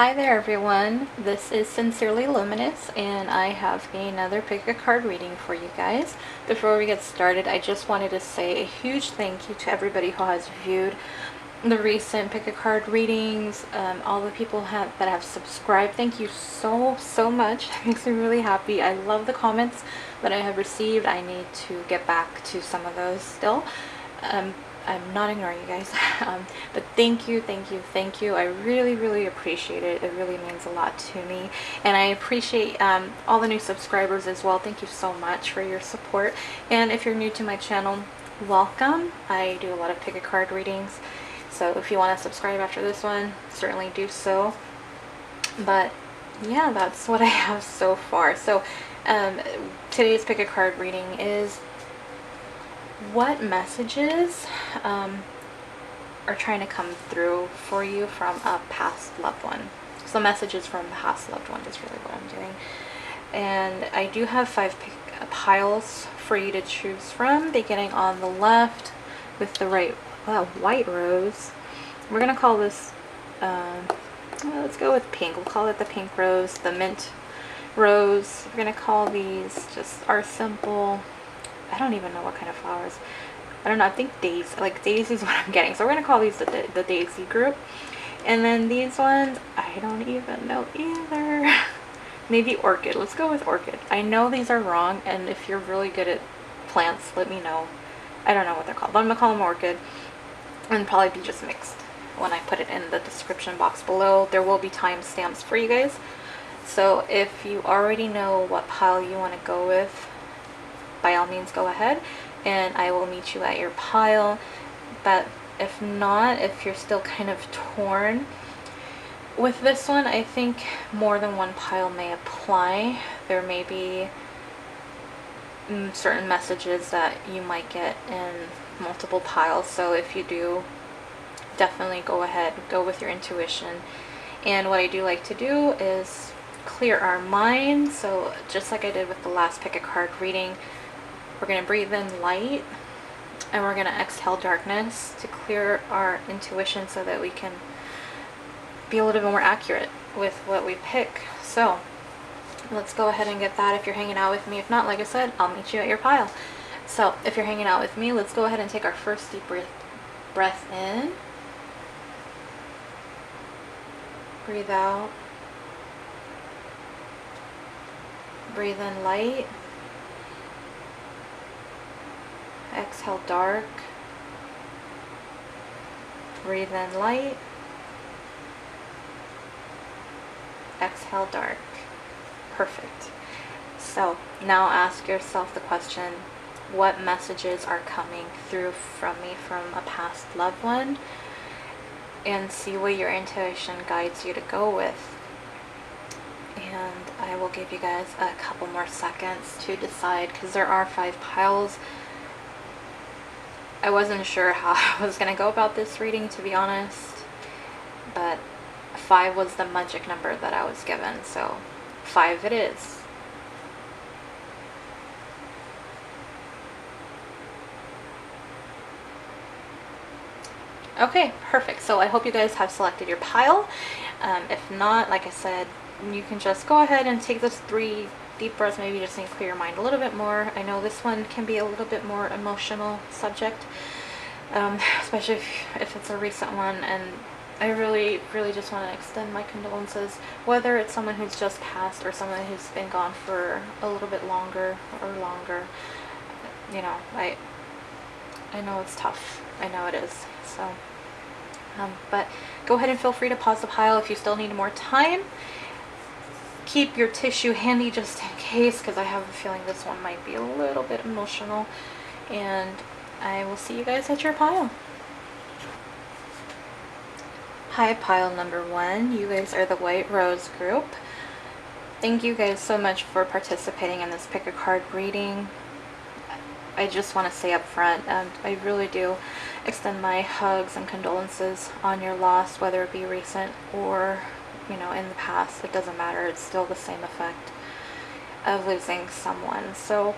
Hi there everyone, this is Sincerely Luminous and I have another pick a card reading for you guys. Before we get started, I just wanted to say a huge thank you to everybody who has viewed the recent pick a card readings, all the people that have subscribed. Thank you so much. It makes me really happy. I love the comments that I have received. I need to get back to some of those still. I'm not ignoring you guys, but thank you. I really appreciate it. It really means a lot to me, and I appreciate all the new subscribers as well. Thank you so much for your support, and if you're new to my channel, welcome. I do a lot of pick a card readings, so if you want to subscribe after this one, certainly do so. But yeah, that's what I have so far. So today's pick a card reading is what messages are trying to come through for you from a past loved one. So messages from the past loved one is really what I'm doing. And I do have 5 piles for you to choose from, beginning on the left with the white rose. We're going to call this, let's go with pink. We'll call it the pink rose, the mint rose. We're going to call these just our simple, I don't even know what kind of flowers. I don't know, I think daisy, like daisy is what I'm getting. So we're going to call these the daisy group. And then these ones, I don't even know either. Maybe orchid. Let's go with orchid. I know these are wrong, and if you're really good at plants, let me know. I don't know what they're called, but I'm going to call them orchid. And probably be just mixed when I put it in the description box below. There will be timestamps for you guys. So if you already know what pile you want to go with, by all means go ahead and I will meet you at your pile. But if not, if you're still kind of torn with this one, I think more than one pile may apply. There may be certain messages that you might get in multiple piles, so if you do, definitely go ahead, go with your intuition. And what I do like to do is clear our mind. So just like I did with the last pick a card reading, we're going to breathe in light and we're going to exhale darkness to clear our intuition so that we can be a little bit more accurate with what we pick. So let's go ahead and get that if you're hanging out with me. If not, like I said, I'll meet you at your pile. So if you're hanging out with me, let's go ahead and take our first deep breath in. Breathe out. Breathe in light. Exhale dark. Breathe in light. Exhale dark. Perfect. So now ask yourself the question, what messages are coming through from me from a past loved one? And see what your intuition guides you to go with. And I will give you guys a couple more seconds to decide, because there are 5 piles. I wasn't sure how I was going to go about this reading, to be honest, but 5 was the magic number that I was given, so 5 it is. Okay, perfect. So I hope you guys have selected your pile. If not, like I said, you can just go ahead and take those 3 deep breaths, maybe just to clear your mind a little bit more. I know this one can be a little bit more emotional subject, especially if it's a recent one, and I really just want to extend my condolences, whether it's someone who's just passed or someone who's been gone for a little bit longer. You know, I know it's tough. I know it is. So, but go ahead and feel free to pause the pile if you still need more time. Keep your tissue handy just in case, because I have a feeling this one might be a little bit emotional. And I will see you guys at your pile. Hi, pile number 1. You guys are the White Rose group. Thank you guys so much for participating in this pick a card reading. I just want to say up front, I really do extend my hugs and condolences on your loss, whether it be recent or, you know, in the past. It doesn't matter. It's still the same effect of losing someone. So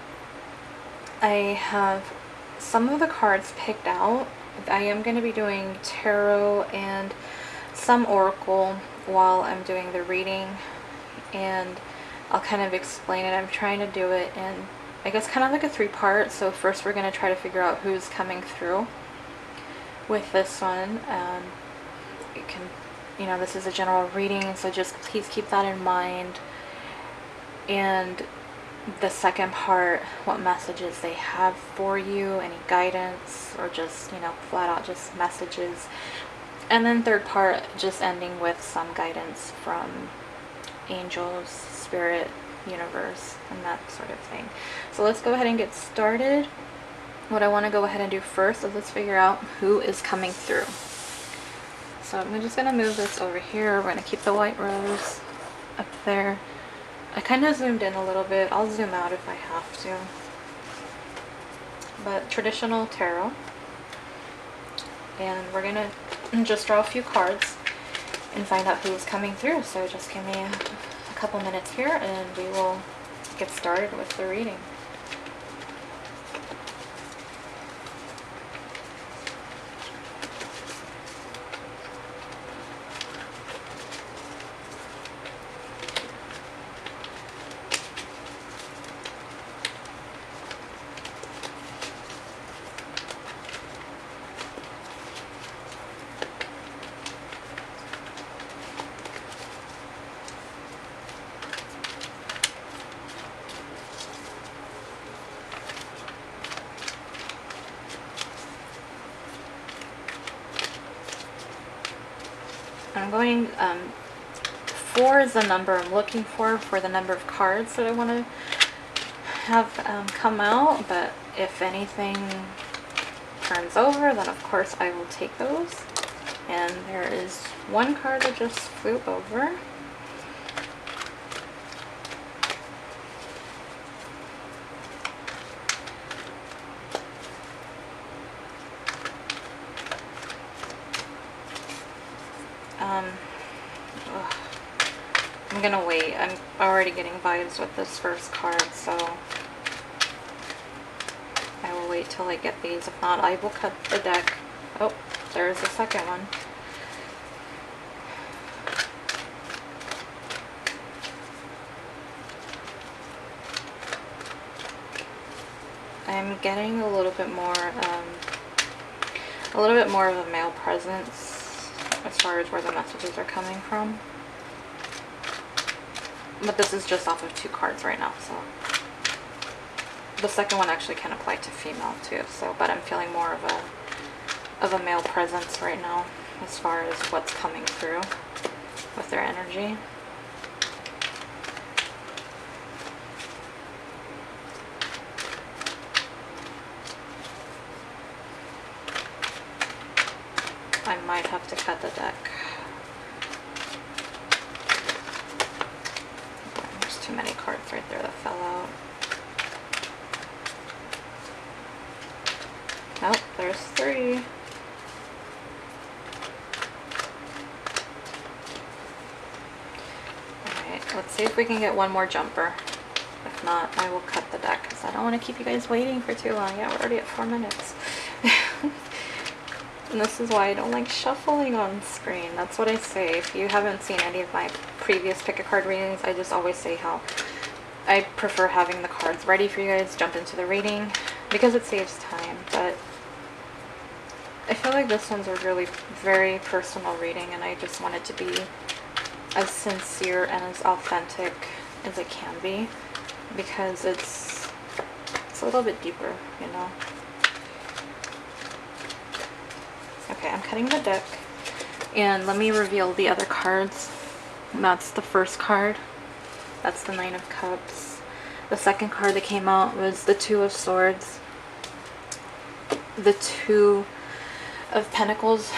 I have some of the cards picked out. I am going to be doing tarot and some oracle while I'm doing the reading, and I'll kind of explain it. I'm trying to do it in, I guess, kind of like a three-part. So first we're going to try to figure out who's coming through with this one. You can, you know, this is a general reading, so just please keep that in mind. And the second part, what messages they have for you, any guidance, or just, you know, flat out just messages. And then third part, just ending with some guidance from angels, spirit, universe, and that sort of thing. So let's go ahead and get started. What I want to go ahead and do first is let's figure out who is coming through. So I'm just going to move this over here. We're going to keep the white rose up there. I kind of zoomed in a little bit. I'll zoom out if I have to. But traditional tarot. And we're going to just draw a few cards and find out who's coming through. So just give me a couple minutes here and we will get started with the reading. I'm going, 4 is the number I'm looking for the number of cards that I want to have come out, but if anything turns over, then of course I will take those. And there is one card that just flew over. I'm gonna wait. I'm already getting vibes with this first card, so I will wait till I get these. If not, I will cut the deck. Oh, there's the second one. I'm getting a little bit more of a male presence as far as where the messages are coming from. But this is just off of 2 cards right now, so the second one actually can apply to female too. So, but I'm feeling more of a male presence right now as far as what's coming through with their energy. I might have to cut the deck. There's too many cards right there that fell out. Oh, there's 3. Alright, let's see if we can get one more jumper. If not, I will cut the deck because I don't want to keep you guys waiting for too long. Yeah, we're already at 4 minutes. And this is why I don't like shuffling on screen. That's what I say. If you haven't seen any of my previous pick a card readings, I just always say how I prefer having the cards ready for you guys, jump into the reading, because it saves time. But I feel like this one's a really very personal reading, and I just want it to be as sincere and as authentic as it can be, because it's a little bit deeper, you know. Okay, I'm cutting the deck, and let me reveal the other cards. That's the first card. That's the 9 of Cups. The second card that came out was the 2 of Swords. The 2 of Pentacles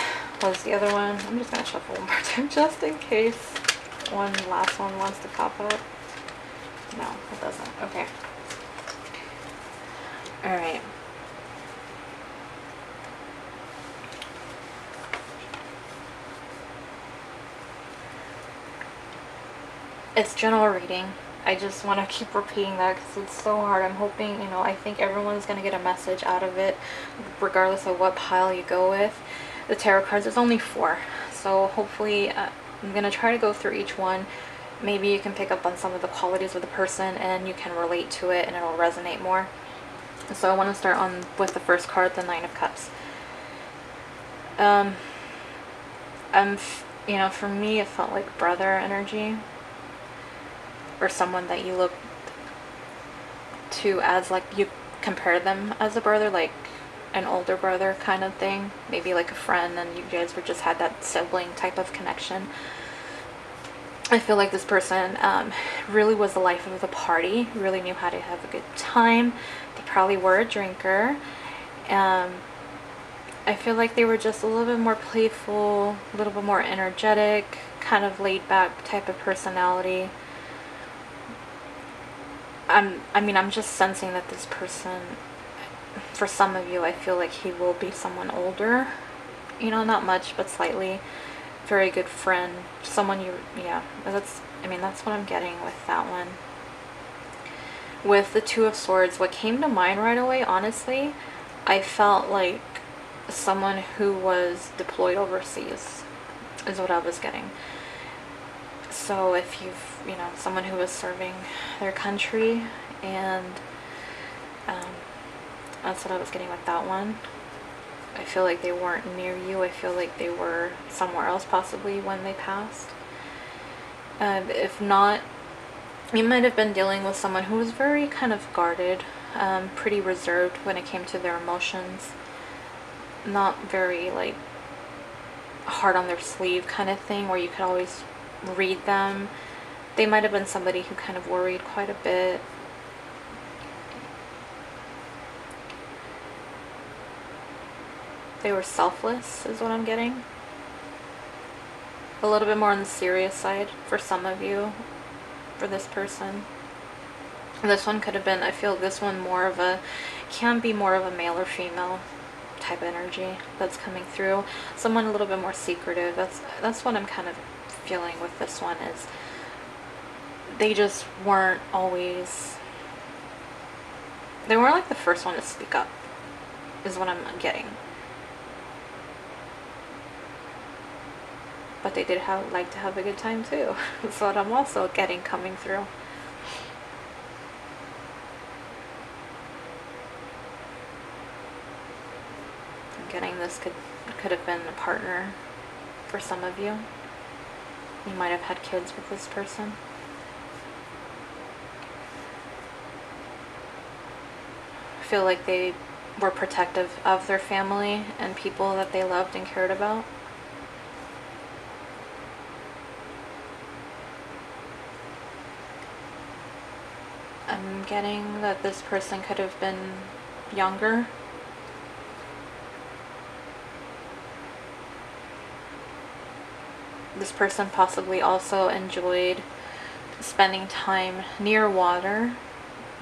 was the other one. I'm just going to shuffle one more time just in case one last one wants to pop out. No, it doesn't. Okay. Alright. It's general reading. I just want to keep repeating that because it's so hard. I'm hoping, you know, I think everyone's going to get a message out of it regardless of what pile you go with. The tarot cards is only 4, so hopefully I'm going to try to go through each one. Maybe you can pick up on some of the qualities of the person and you can relate to it and it'll resonate more. So I want to start on with the first card, the Nine of Cups. You know, for me, it felt like brother energy, or someone that you look to as, like, you compare them as a brother, like an older brother kind of thing, maybe like a friend, and you guys were just had that sibling type of connection. I feel like this person really was the life of the party, really knew how to have a good time. They probably were a drinker. I feel like they were just a little bit more playful, a little bit more energetic, kind of laid back type of personality. I'm just sensing that this person, for some of you, I feel like he will be someone older. You know, not much, but slightly. Very good friend. Someone yeah, that's what I'm getting with that one. With the Two of Swords, what came to mind right away, honestly, I felt like someone who was deployed overseas is what I was getting. So if you've, you know, someone who was serving their country, and that's what I was getting with that one. I feel like they weren't near you. I feel like they were somewhere else possibly when they passed. If not, you might have been dealing with someone who was very kind of guarded, pretty reserved when it came to their emotions. Not very, like, hard on their sleeve kind of thing, where you could always read them. They might have been somebody who kind of worried quite a bit. They were selfless is what I'm getting. A little bit more on the serious side for some of you, for this person. This one could have been, I feel this one can be more of a male or female type energy that's coming through. Someone a little bit more secretive. That's what I'm kind of feeling with this one, is they just weren't always, they weren't like the first one to speak up, is what I'm getting. But they did like to have a good time too. That's what I'm also getting coming through. I'm getting this could have been a partner for some of you. You might have had kids with this person. I feel like they were protective of their family and people that they loved and cared about. I'm getting that this person could have been younger. This person possibly also enjoyed spending time near water,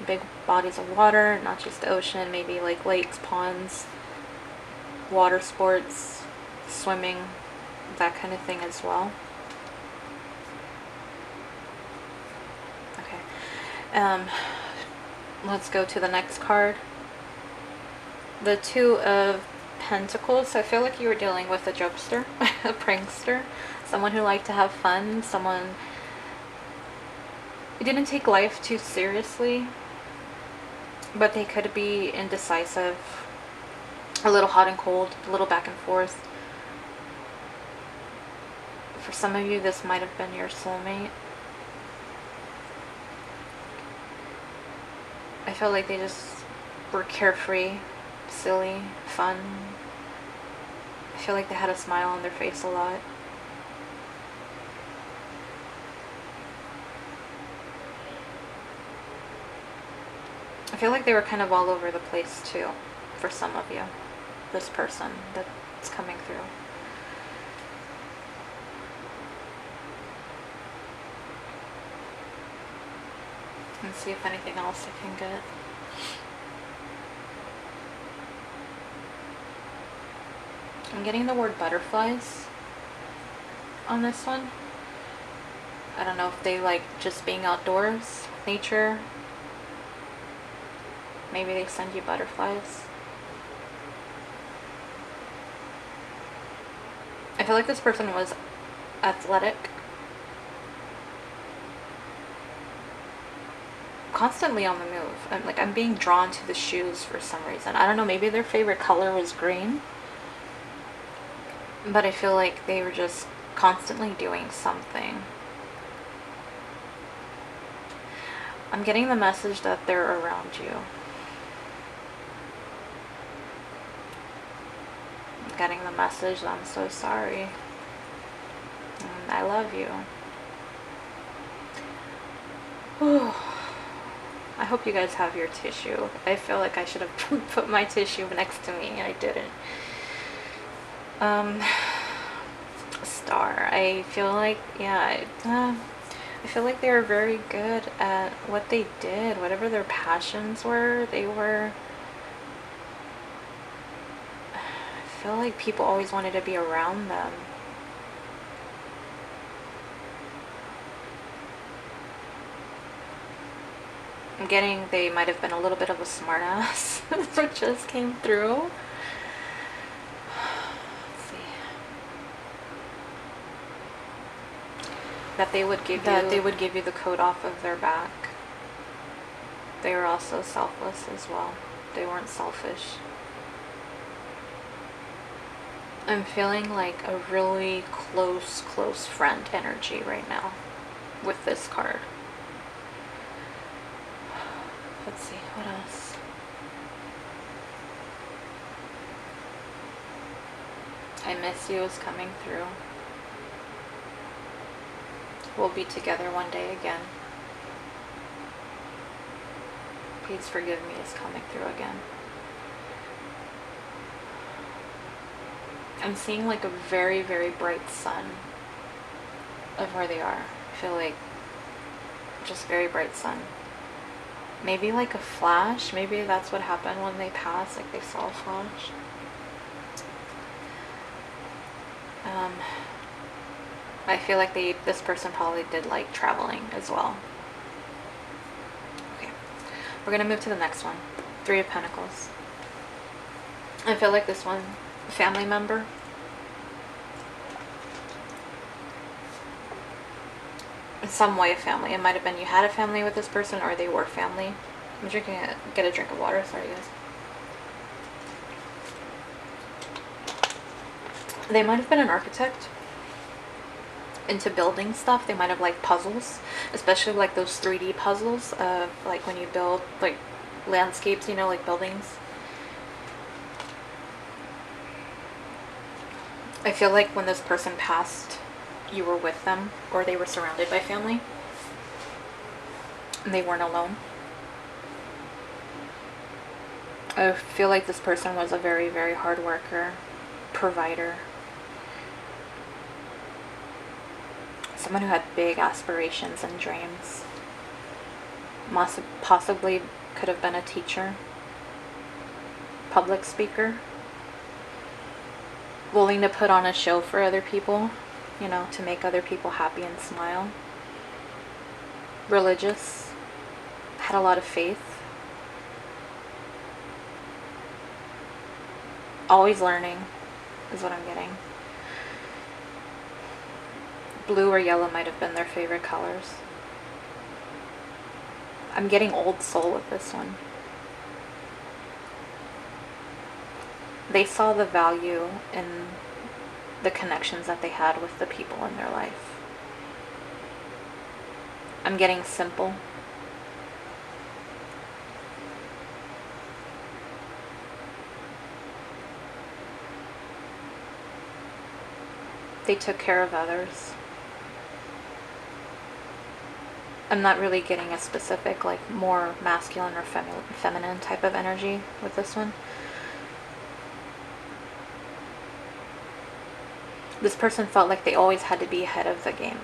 big bodies of water, not just the ocean, maybe like lakes, ponds, water sports, swimming, that kind of thing as well. Let's go to the next card. The Two of Pentacles. So I feel like you were dealing with a jokester, a prankster, someone who liked to have fun, someone who didn't take life too seriously, but they could be indecisive, a little hot and cold, a little back and forth. For some of you, this might have been your soulmate. I feel like they just were carefree, silly, fun. I feel like they had a smile on their face a lot. I feel like they were kind of all over the place too, for some of you, this person that's coming through. Let's see if anything else I can get. I'm getting the word butterflies on this one. I don't know if they like just being outdoors, nature. Maybe they send you butterflies. I feel like this person was athletic, constantly on the move. I'm being drawn to the shoes for some reason. I don't know, maybe their favorite color was green, but I feel like they were just constantly doing something. I'm getting the message that they're around you. I'm getting the message that I'm so sorry and I love you. Whew. I hope you guys have your tissue. I feel like I should have put my tissue next to me and I didn't. Star. I feel like, yeah, I feel like they were very good at what they did. Whatever their passions were, they were... I feel like people always wanted to be around them. I'm getting they might have been a little bit of a smartass. That just came through. Let's see. That they would give you the coat off of their back. They were also selfless as well. They weren't selfish. I'm feeling like a really close friend energy right now with this card. Let's see, what else? I miss you is coming through. We'll be together one day again. Please forgive me is coming through again. I'm seeing like a very bright sun of where they are. I feel like just very bright sun. Maybe like a flash. Maybe that's what happened when they passed, like they saw a flash. I feel like this person probably did like traveling as well. Okay, we're gonna move to the next one. 3 of Pentacles. I feel like this one, family member. In some way a family. It might have been you had a family with this person or they were family. I'm drinking get a drink of water, sorry guys. They might have been an architect into building stuff. They might have liked puzzles, especially like those 3D puzzles of like when you build like landscapes, you know, like buildings. I feel like when this person passed, you were with them or they were surrounded by family and they weren't alone. I feel like this person was a very hard worker, provider, someone who had big aspirations and dreams. Possibly could have been a teacher, public speaker, willing to put on a show for other people, you know, to make other people happy and smile. Religious, had a lot of faith. Always learning is what I'm getting. Blue or yellow might have been their favorite colors. I'm getting old soul with this one. They saw the value in the connections that they had with the people in their life. I'm getting simple. They took care of others. I'm not really getting a specific, like, more masculine or feminine type of energy with this one. This person felt like they always had to be ahead of the game.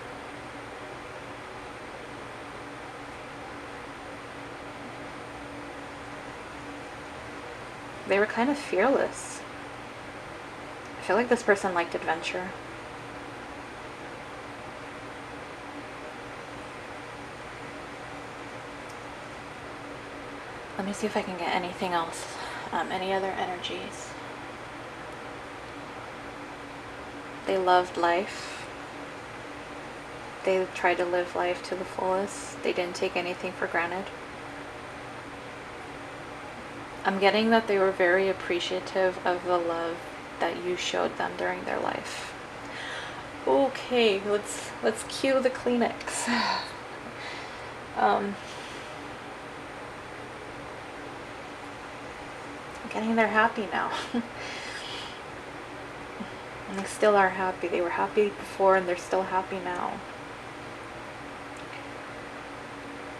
They were kind of fearless. I feel like this person liked adventure. Let me see if I can get anything else, any other energies. They loved life. They tried to live life to the fullest. They didn't take anything for granted. I'm getting that they were very appreciative of the love that you showed them during their life. Okay, let's cue the Kleenex. I'm getting they're happy now. And they still are happy. They were happy before and they're still happy now.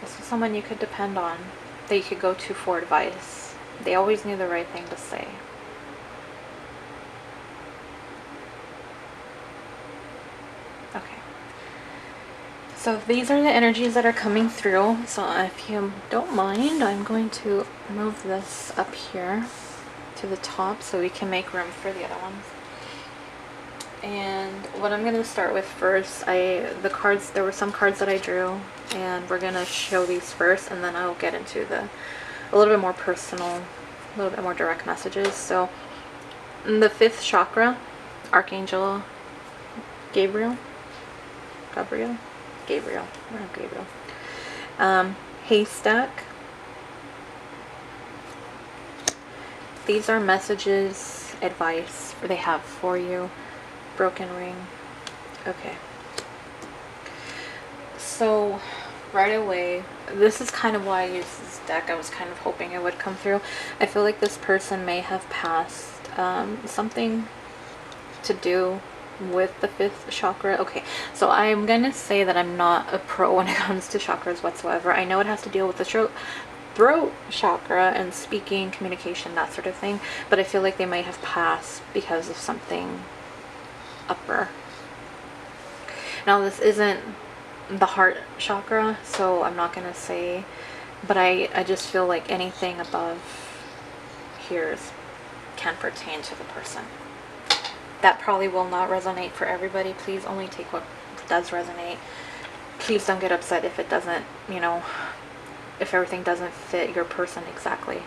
This is someone you could depend on, that you could go to for advice. They always knew the right thing to say. Okay. So these are the energies that are coming through. So if you don't mind, I'm going to move this up here to the top so we can make room for the other ones. And what I'm going to start with first, there were some cards that I drew, and we're going to show these first, and then I'll get into a little bit more personal, a little bit more direct messages. So the 5th chakra, Archangel Gabriel. Haystack. These are messages, advice they have for you. Broken ring. Okay. So right away, this is kind of why I used this deck. I was kind of hoping it would come through. I feel like this person may have passed something to do with the 5th chakra. Okay, so I'm gonna say that I'm not a pro when it comes to chakras whatsoever. I know it has to deal with the throat chakra and speaking, communication, that sort of thing, but I feel like they might have passed because of something upper. Now this isn't the heart chakra, so I'm not gonna say, but I just feel like anything above here can pertain to the person. That probably will not resonate for everybody. Please only take what does resonate. Please don't get upset if it doesn't, if everything doesn't fit your person exactly.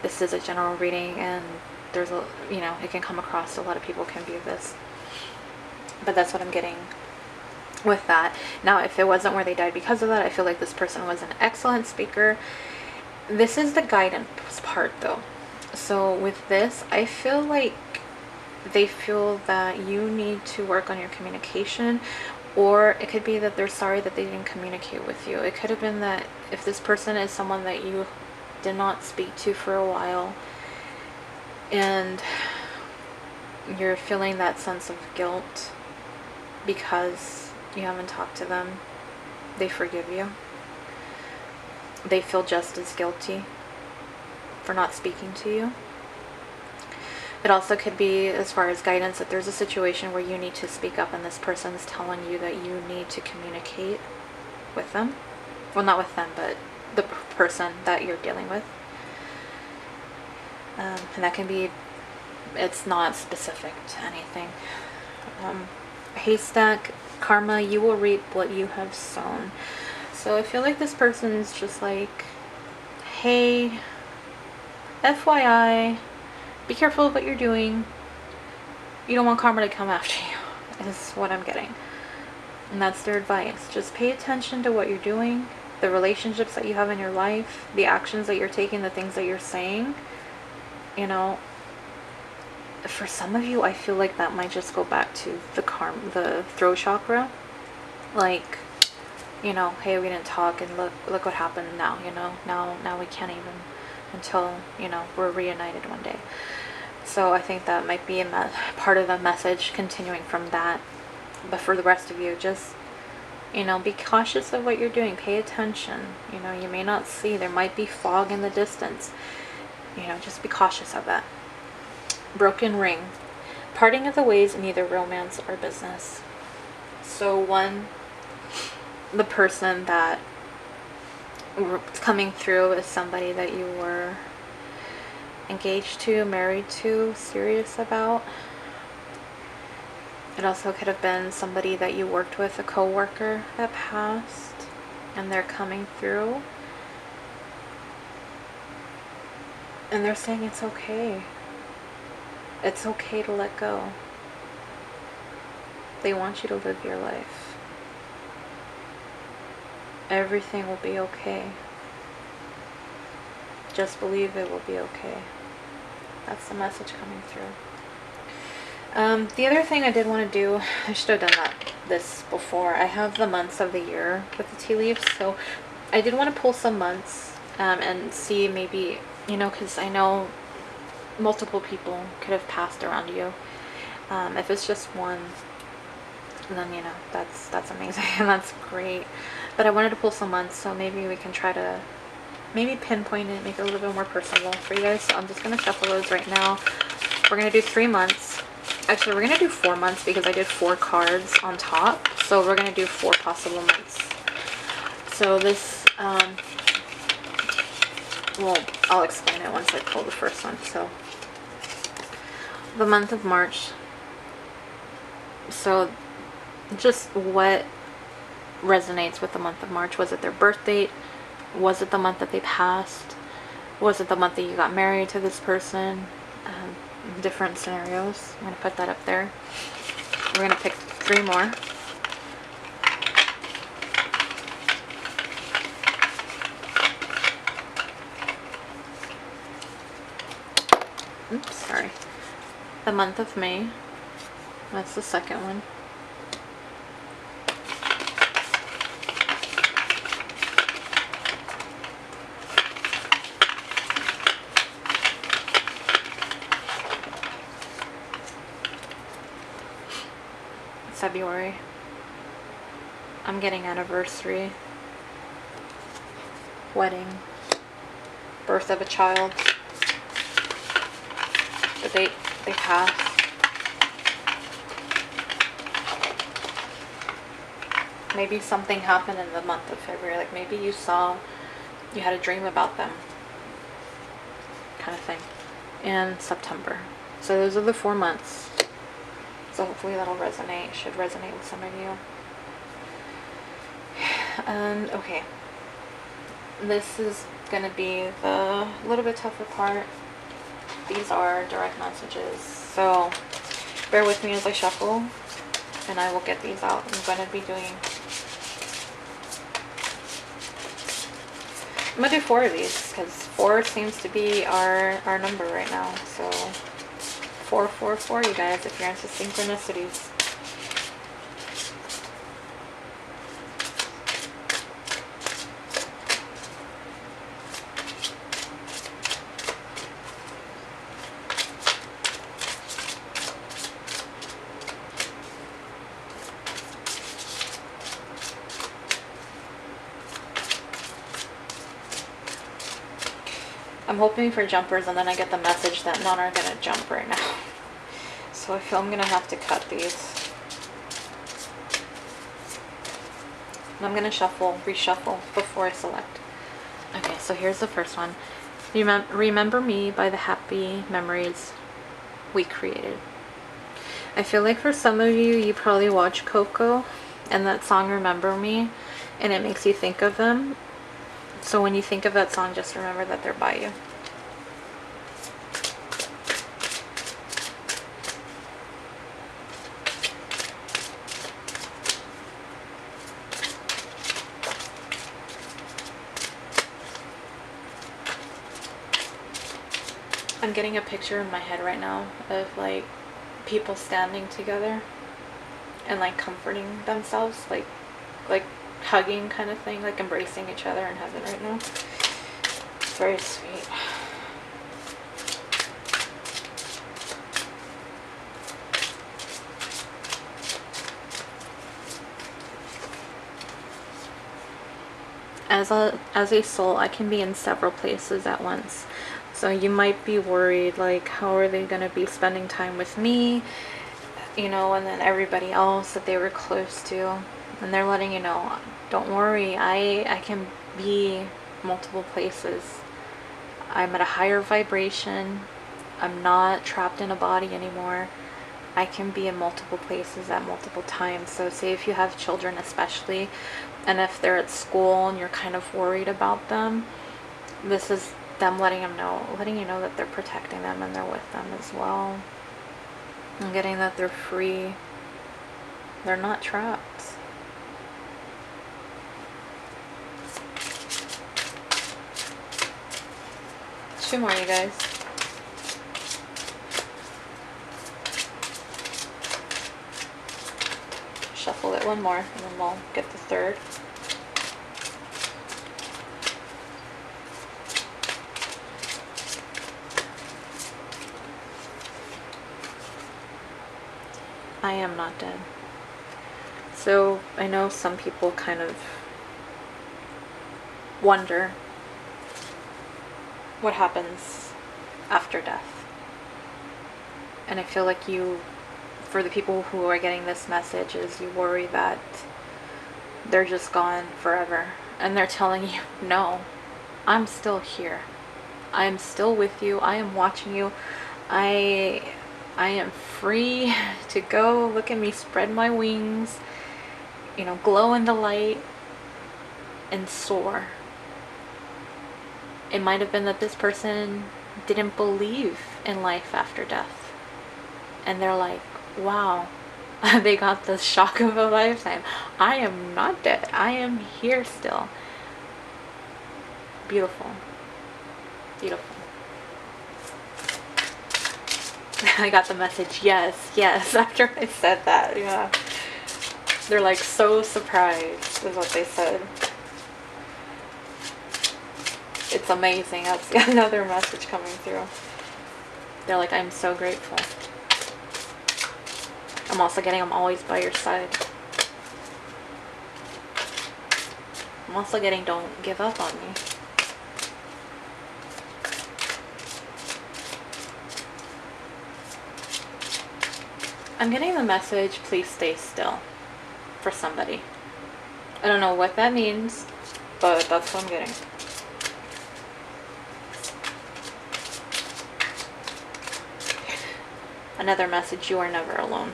This is a general reading, and there's a, it can come across, a lot of people can view this. But that's what I'm getting with that. Now, if it wasn't where they died because of that, I feel like this person was an excellent speaker. This is the guidance part, though. So with this, I feel like they feel that you need to work on your communication, or it could be that they're sorry that they didn't communicate with you. It could have been that if this person is someone that you did not speak to for a while, and you're feeling that sense of guilt because you haven't talked to them, they forgive you. They feel just as guilty for not speaking to you. It also could be, as far as guidance, that there's a situation where you need to speak up and this person is telling you that you need to communicate with them. Well, not with them, but the person that you're dealing with. And that can be, it's not specific to anything. Haystack, karma, you will reap what you have sown. So I feel like this person's just like, hey, FYI, be careful of what you're doing. You don't want karma to come after you, is what I'm getting. And that's their advice. Just pay attention to what you're doing, the relationships that you have in your life, the actions that you're taking, the things that you're saying. For some of you, I feel like that might just go back to the throat chakra. Like, hey, we didn't talk, and look what happened now, now we can't even, until, we're reunited one day. So I think that might be part of the message continuing from that. But for the rest of you, just, be cautious of what you're doing. Pay attention. You may not see. There might be fog in the distance. Just be cautious of that. Broken ring. Parting of the ways in either romance or business. So the person that coming through is somebody that you were engaged to, married to, serious about. It also could have been somebody that you worked with, a co-worker that passed, and they're coming through. And they're saying it's okay. It's okay to let go. They want you to live your life. Everything will be okay. Just believe it will be okay. That's the message coming through. The other thing I did want to do, I should have done this before. I have the months of the year with the tea leaves, so I did want to pull some months and see maybe, you know, because I know multiple people could have passed around you. If it's just one, then, you know, that's amazing and that's great. But I wanted to pull some months, so maybe we can try to maybe pinpoint it, make it a little bit more personal for you guys. So I'm just going to shuffle those right now. We're going to do 3 months. Actually, we're going to do 4 months because I did 4 cards on top. So we're going to do 4 possible months. So this, well, I'll explain it once I pull the first one. So the month of March. So just what resonates with the month of March? Was it their birth date? Was it the month that they passed? Was it the month that you got married to this person? Different scenarios. I'm going to put that up there. We're going to pick 3 more. Oops, sorry. The month of May. That's the second one. February. I'm getting anniversary, wedding, birth of a child, the date they passed, maybe something happened in the month of February, like maybe you had a dream about them, kind of thing, and September. So those are the 4 months. So hopefully that'll resonate, should resonate with some of you. Okay. This is going to be the little bit tougher part. These are direct messages. So bear with me as I shuffle and I will get these out. I'm going to be doing... I'm going to do 4 of these because 4 seems to be our number right now. So 444, you guys, if you're into synchronicities. I'm hoping for jumpers, and then I get the message that none are going to jump right now. So I feel I'm going to have to cut these. And I'm going to reshuffle before I select. Okay, so here's the first one. Remember me by the happy memories we created. I feel like for some of you, you probably watch Coco and that song Remember Me, and it makes you think of them. So when you think of that song, just remember that they're by you. I'm getting a picture in my head right now of like people standing together and like comforting themselves, like hugging kind of thing, like embracing each other in heaven right now. It's very sweet. As a soul, I can be in several places at once. So you might be worried, like, how are they going to be spending time with me, you know, and then everybody else that they were close to. And they're letting you know, don't worry, I can be multiple places. I'm at a higher vibration. I'm not trapped in a body anymore. I can be in multiple places at multiple times. So say if you have children especially, and if they're at school and you're kind of worried about them, this is them letting you know that they're protecting them and they're with them as well. And getting that they're free. They're not trapped. 2 more, you guys. Shuffle it 1 more, and then we'll get the 3rd. I am not dead. So I know some people kind of wonder what happens after death. And I feel like for the people who are getting this message, is you worry that they're just gone forever. And they're telling you, no, I'm still here. I am still with you. I am watching you. I am free to go. Look at me, spread my wings, you know, glow in the light and soar. It might have been that this person didn't believe in life after death. And they're like, wow, they got the shock of a lifetime. I am not dead. I am here still. Beautiful. Beautiful. I got the message, yes, yes, after I said that, yeah. They're like so surprised, is what they said. It's amazing. That's another message coming through. They're like, I'm so grateful. I'm also getting, I'm always by your side. I'm also getting, don't give up on me. I'm getting the message, please stay still, for somebody. I don't know what that means, but that's what I'm getting. Another message, you are never alone.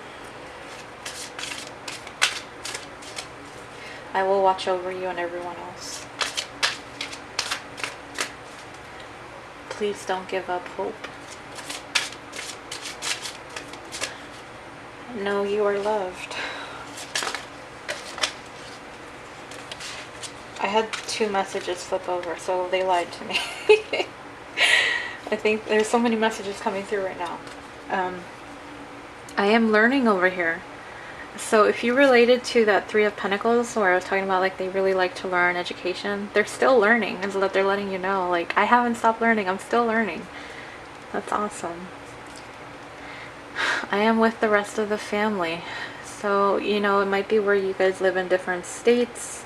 I will watch over you and everyone else. Please don't give up hope. Know you are loved. I had 2 messages flip over, so they lied to me. I think there's so many messages coming through right now. I am learning over here. So if you related to that 3 of Pentacles where I was talking about like they really like to learn education, they're still learning, and so that they're letting you know, like, I haven't stopped learning, I'm still learning. That's awesome. I am with the rest of the family. So, you know, it might be where you guys live in different states.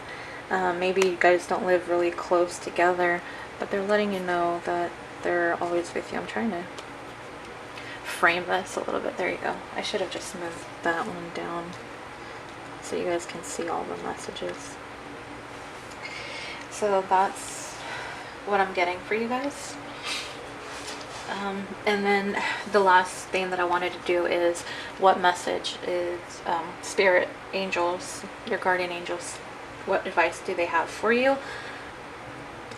Maybe you guys don't live really close together, but they're letting you know that they're always with you. I'm trying to frame this a little bit. There you go. I should have just moved that one down so you guys can see all the messages. So that's what I'm getting for you guys. And then the last thing that I wanted to do is, what message is spirit, angels, your guardian angels, what advice do they have for you?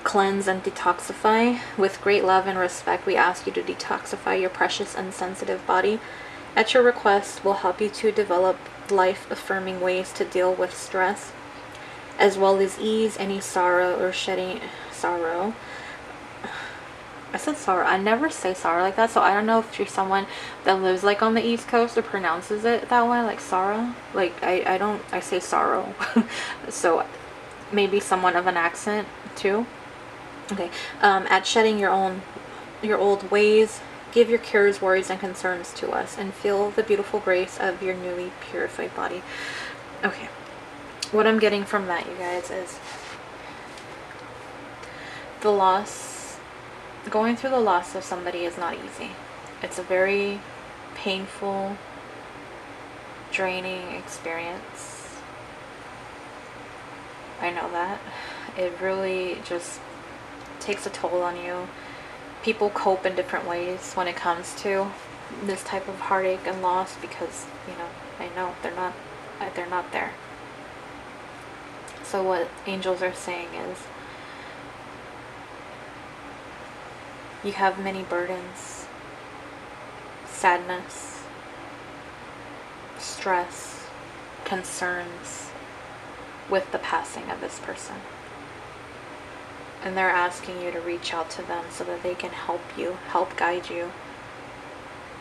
Cleanse and detoxify. With great love and respect, we ask you to detoxify your precious and sensitive body. At your request, we'll help you to develop life-affirming ways to deal with stress, as well as ease any sorrow or shedding sorrow. I said sorrow. I never say sorrow like that, so I don't know if you're someone that lives like on the East Coast or pronounces it that way, like sorrow. Like I say sorrow. So maybe someone of an accent too. Okay. At shedding your old ways, give your cares, worries, and concerns to us, and feel the beautiful grace of your newly purified body. Okay. What I'm getting from that, you guys, is the loss. Going through the loss of somebody is not easy. It's a very painful, draining experience. I know that. It really just takes a toll on you. People cope in different ways when it comes to this type of heartache and loss, because, you know, I know they're not there. So what angels are saying is, you have many burdens, sadness, stress, concerns with the passing of this person. and they're asking you to reach out to them so that they can help you, help guide you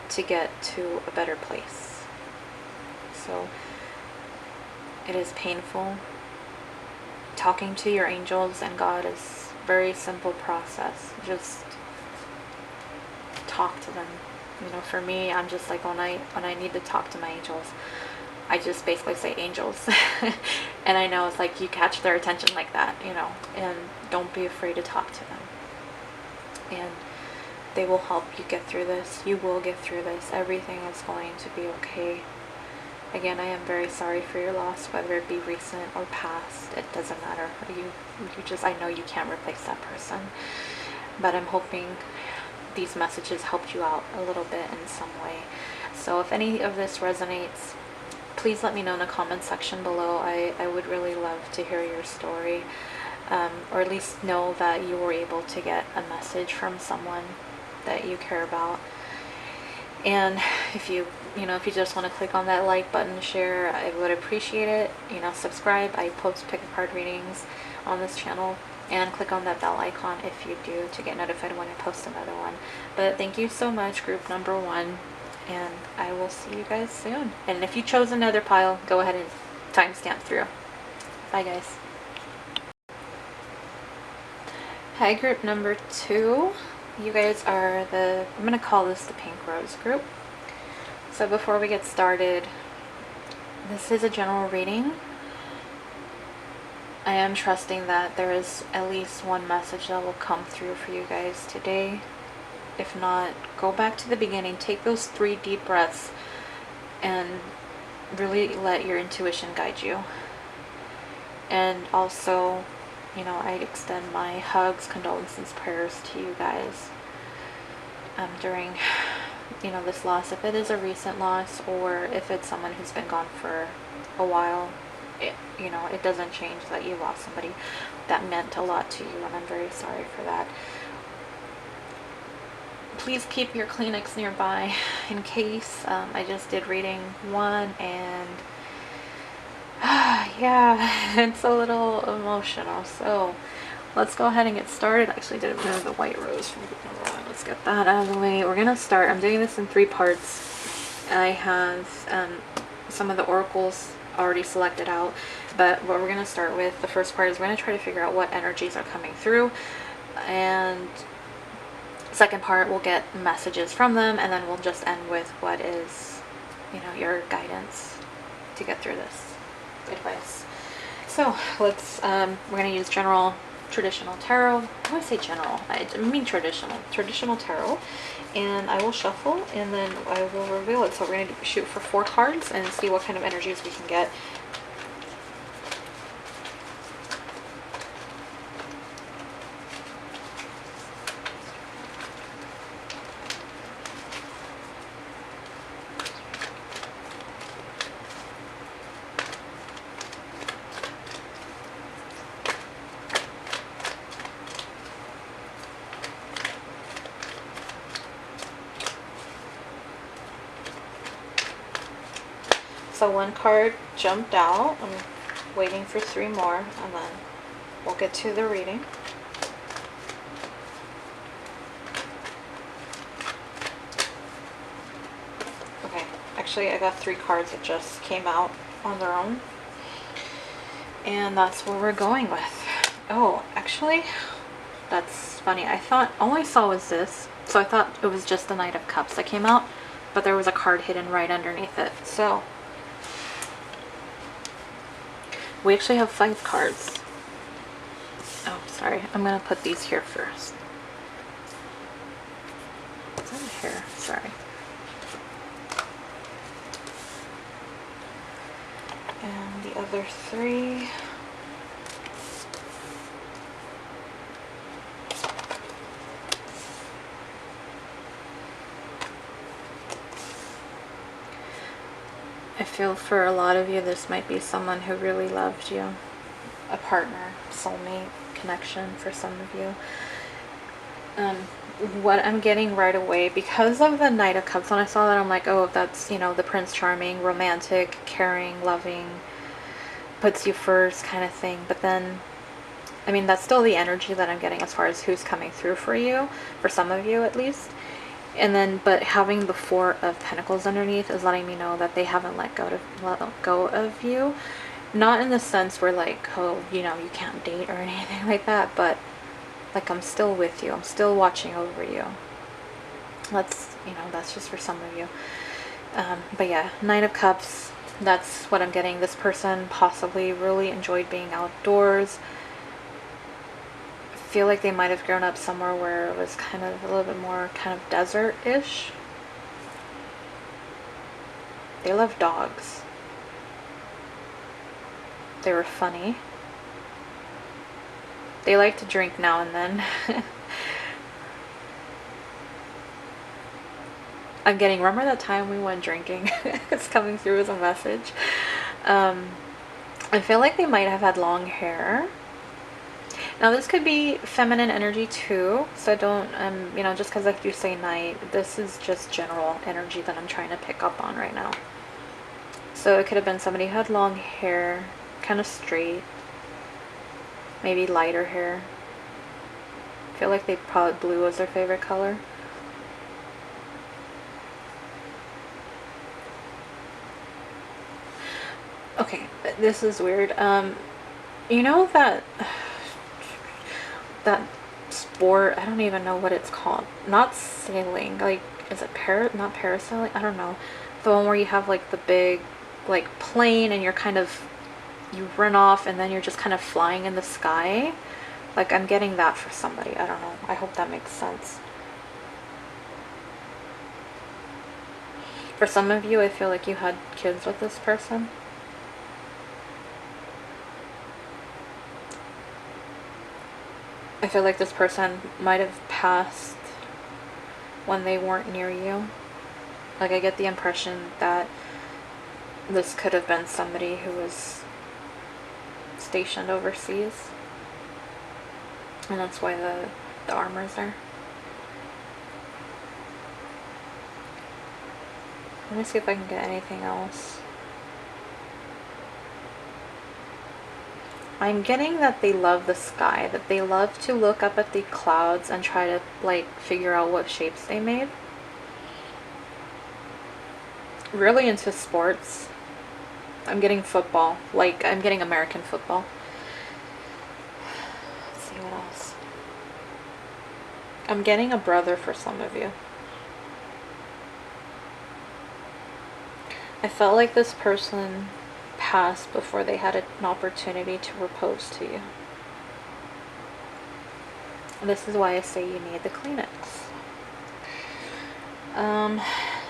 to get to a better place. So it is painful. Talking to your angels and God is a very simple process. Just talk to them. You know, for me, I'm just like, when I need to talk to my angels, I just basically say angels. And I know it's like you catch their attention like that, you know, and don't be afraid to talk to them. And they will help you get through this. You will get through this. Everything is going to be okay. Again, I am very sorry for your loss, whether it be recent or past. It doesn't matter. You just, I know you can't replace that person. But I'm hoping these messages helped you out a little bit in some way. So if any of this resonates, please let me know in the comment section below. I would really love to hear your story, or at least know that you were able to get a message from someone that you care about. And if you just want to click on that like button, share, I would appreciate it. You know, subscribe. I post pick a card readings on this channel, and click on that bell icon if you do, to get notified when I post another one. But thank you so much, group number 1. And I will see you guys soon. And if you chose another pile, go ahead and timestamp through. Bye, guys. Hi, group number 2. You guys are I'm going to call this the Pink Rose group. So before we get started, this is a general reading. I am trusting that there is at least one message that will come through for you guys today. If not, go back to the beginning, take those 3 deep breaths, and really let your intuition guide you. And also, you know, I extend my hugs, condolences, prayers to you guys during, you know, this loss. If it is a recent loss, or if it's someone who's been gone for a while, you know, it doesn't change that you lost somebody that meant a lot to you, and I'm very sorry for that. Please keep your Kleenex nearby in case. I just did reading 1, and yeah, it's a little emotional. So let's go ahead and get started. Actually, I didn't remove the white rose from group number 1. Let's get that out of the way. We're gonna start. I'm doing this in 3 parts. I have some of the oracles already selected out, but what we're gonna start with, the first part, is we're gonna try to figure out what energies are coming through, and second part we'll get messages from them, and then we'll just end with what is, you know, your guidance to get through this advice. So let's we're going to use general traditional tarot. When I say general, I mean traditional tarot, and I will shuffle and then I will reveal it. So we're going to shoot for 4 cards and see what kind of energies we can get. So 1 card jumped out. I'm waiting for 3 more, and then we'll get to the reading. Okay, actually I got 3 cards that just came out on their own, and that's what we're going with. Oh, actually, that's funny. I thought all I saw was this, so I thought it was just the Knight of Cups that came out, but there was a card hidden right underneath it. So we actually have 5 cards. Oh, sorry. I'm going to put these here first. It's over here. Sorry. And the other 3. I feel for a lot of you, this might be someone who really loved you. A partner, soulmate, connection for some of you. What I'm getting right away, because of the Knight of Cups, when I saw that, I'm like, oh, that's, you know, the Prince Charming, romantic, caring, loving, puts you first kind of thing. But then I mean, that's still the energy that I'm getting as far as who's coming through for you, for some of you at least. And then, but having the Four of Pentacles underneath is letting me know that they haven't let go of you. Not in the sense where like, oh, you know, you can't date or anything like that, but like, I'm still with you. I'm still watching over you. That's, you know, that's just for some of you. But yeah, Nine of Cups, that's what I'm getting. This person possibly really enjoyed being outdoors. I feel like they might have grown up somewhere where it was kind of a little bit more kind of desert-ish. They love dogs. They were funny. They like to drink now and then. I'm getting, remember that time we went drinking? It's coming through as a message. I feel like they might have had long hair. Now this could be feminine energy too, so don't, you know, just because I do say night, this is just general energy that I'm trying to pick up on right now. So it could have been somebody who had long hair, kind of straight, maybe lighter hair. I feel like they probably, blue was their favorite color. Okay, this is weird. You know that sport, I don't even know what it's called. Not sailing, like, is it not parasailing? I don't know. The one where you have like the big like plane and you're kind of, you run off and then you're just kind of flying in the sky. Like, I'm getting that for somebody. I don't know. I hope that makes sense. For some of you, I feel like you had kids with this person. I feel like this person might have passed when they weren't near you. Like, I get the impression that this could have been somebody who was stationed overseas. And that's why the armor's there. Let me see if I can get anything else. I'm getting that they love the sky, that they love to look up at the clouds and try to like figure out what shapes they made. Really into sports. I'm getting football, like I'm getting American football. Let's see what else. I'm getting a brother for some of you. I felt like this person passed before they had an opportunity to propose to you. This is why I say you need the Kleenex.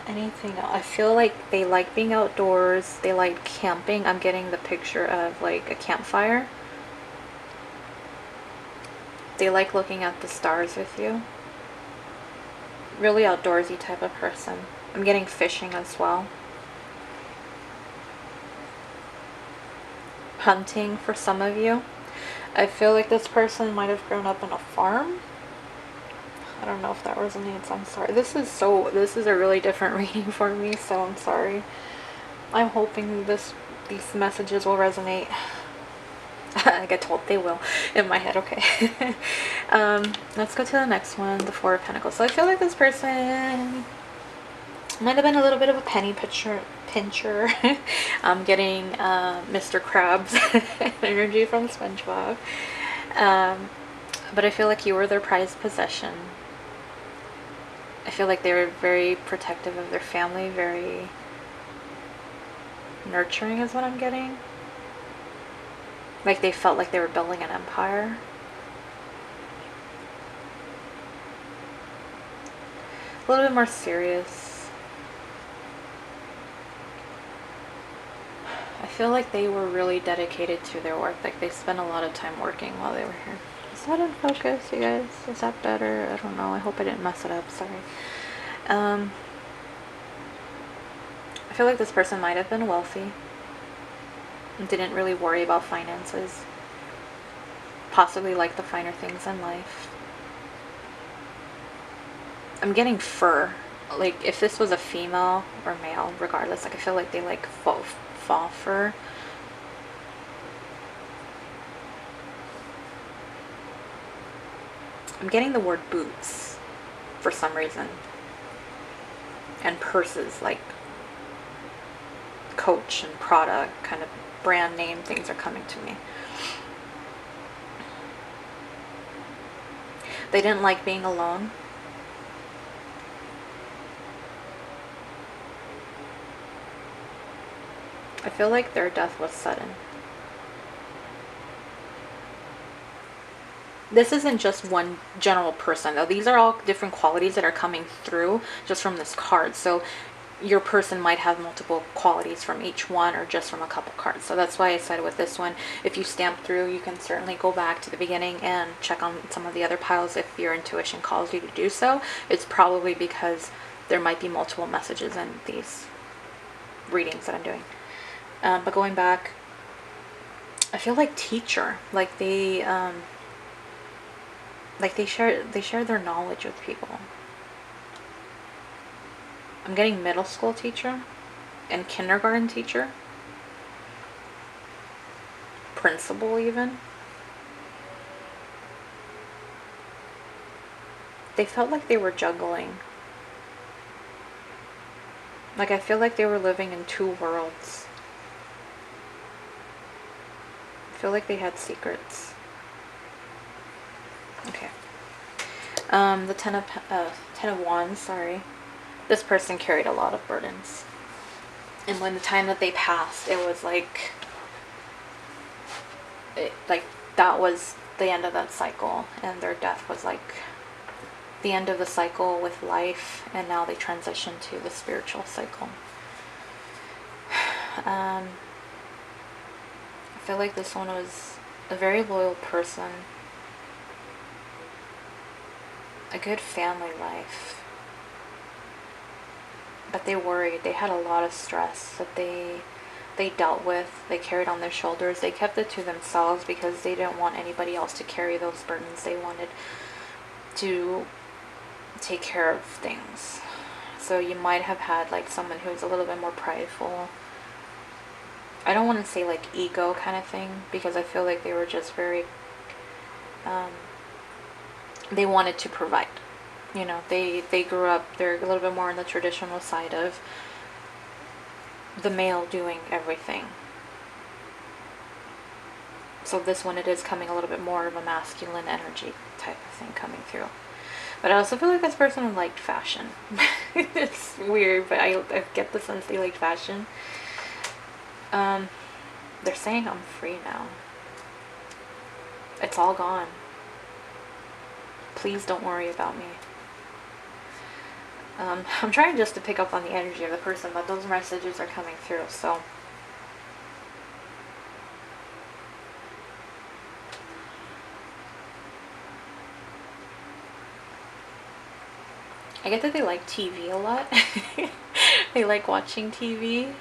Anything else? I feel like they like being outdoors. They like camping. I'm getting the picture of like a campfire. They like looking at the stars with you. Really outdoorsy type of person. I'm getting fishing as well. Hunting for some of you. I feel like this person might have grown up in a farm. I don't know if that resonates. I'm sorry. This is a really different reading for me, so I'm sorry. I'm hoping these messages will resonate. I get told they will in my head. Okay. Let's go to the next one, the Four of Pentacles. So I feel like this person might have been a little bit of a penny pincher. I'm getting Mr. Krabs energy from SpongeBob. But I feel like you were their prized possession. I feel like they were very protective of their family, very nurturing is what I'm getting. Like they felt like they were building an empire. A little bit more serious. I feel like they were really dedicated to their work. Like they spent a lot of time working while they were here. Is that in focus, you guys? Is that better? I don't know. I hope I didn't mess it up. Sorry. I feel like this person might have been wealthy and didn't really worry about finances. Possibly like the finer things in life. I'm getting fur. Like if this was a female or male, regardless, like I feel like they like fall fur. I'm getting the word boots for some reason. And purses, like Coach and Prada, kind of brand name things are coming to me. They didn't like being alone. I feel like their death was sudden. This isn't just one general person, though. These are all different qualities that are coming through just from this card. So your person might have multiple qualities from each one or just from a couple cards. So that's why I said with this one, if you stamp through, you can certainly go back to the beginning and check on some of the other piles if your intuition calls you to do so. It's probably because there might be multiple messages in these readings that I'm doing. But going back, I feel like teacher, like they share their knowledge with people. I'm getting middle school teacher and kindergarten teacher, principal even. They felt like they were juggling. Like I feel like they were living in two worlds. I feel like they had secrets. Okay. The Ten of Wands, sorry. This person carried a lot of burdens. And when the time that they passed, it was like that was the end of that cycle, and their death was like the end of the cycle with life, and now they transitioned to the spiritual cycle. I feel like this one was a very loyal person, a good family life, but they worried. They had a lot of stress that they dealt with, they carried on their shoulders. They kept it to themselves because they didn't want anybody else to carry those burdens. They wanted to take care of things. So you might have had like someone who was a little bit more prideful. I don't want to say like ego kind of thing, because I feel like they were just very they wanted to provide. You know, they grew up, they're a little bit more on the traditional side of the male doing everything. So this one, it is coming a little bit more of a masculine energy type of thing coming through. But I also feel like this person liked fashion. It's weird, but I get the sense they liked fashion. They're saying I'm free now. It's all gone. Please don't worry about me. I'm trying just to pick up on the energy of the person, but those messages are coming through, so. I get that they like TV a lot. They like watching TV.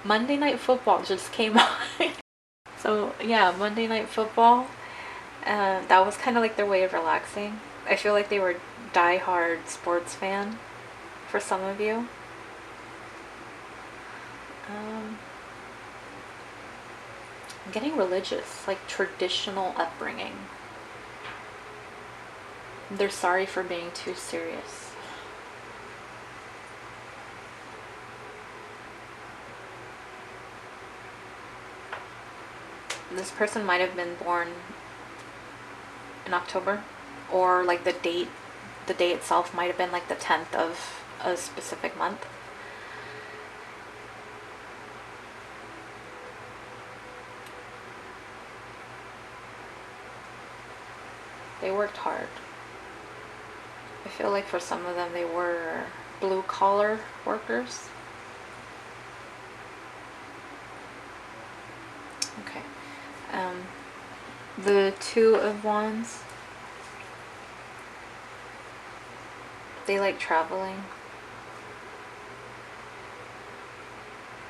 Monday Night Football just came on. So yeah, Monday Night Football. That was kind of like their way of relaxing. I feel like they were die-hard sports fan for some of you. I'm getting religious, like traditional upbringing. They're sorry for being too serious. This person might have been born in October, or like the day itself might have been like the 10th of a specific month. They worked hard. I feel like for some of them they were blue collar workers. Okay. The Two of Wands. They like traveling.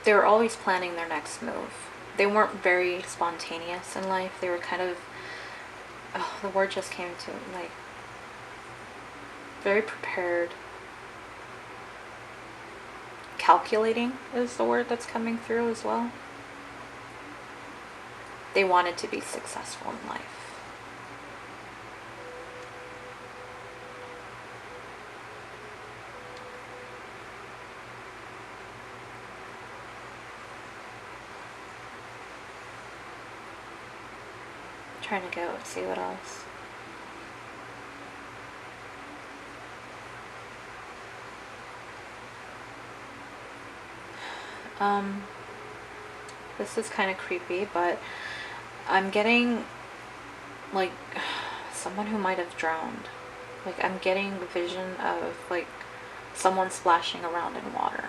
They were always planning their next move. They weren't very spontaneous in life. They were kind of, oh, the word just came to it, like, very prepared. Calculating is the word that's coming through as well. They wanted to be successful in life. trying to go see what else. This is kind of creepy, but I'm getting like someone who might have drowned. Like I'm getting a vision of like someone splashing around in water.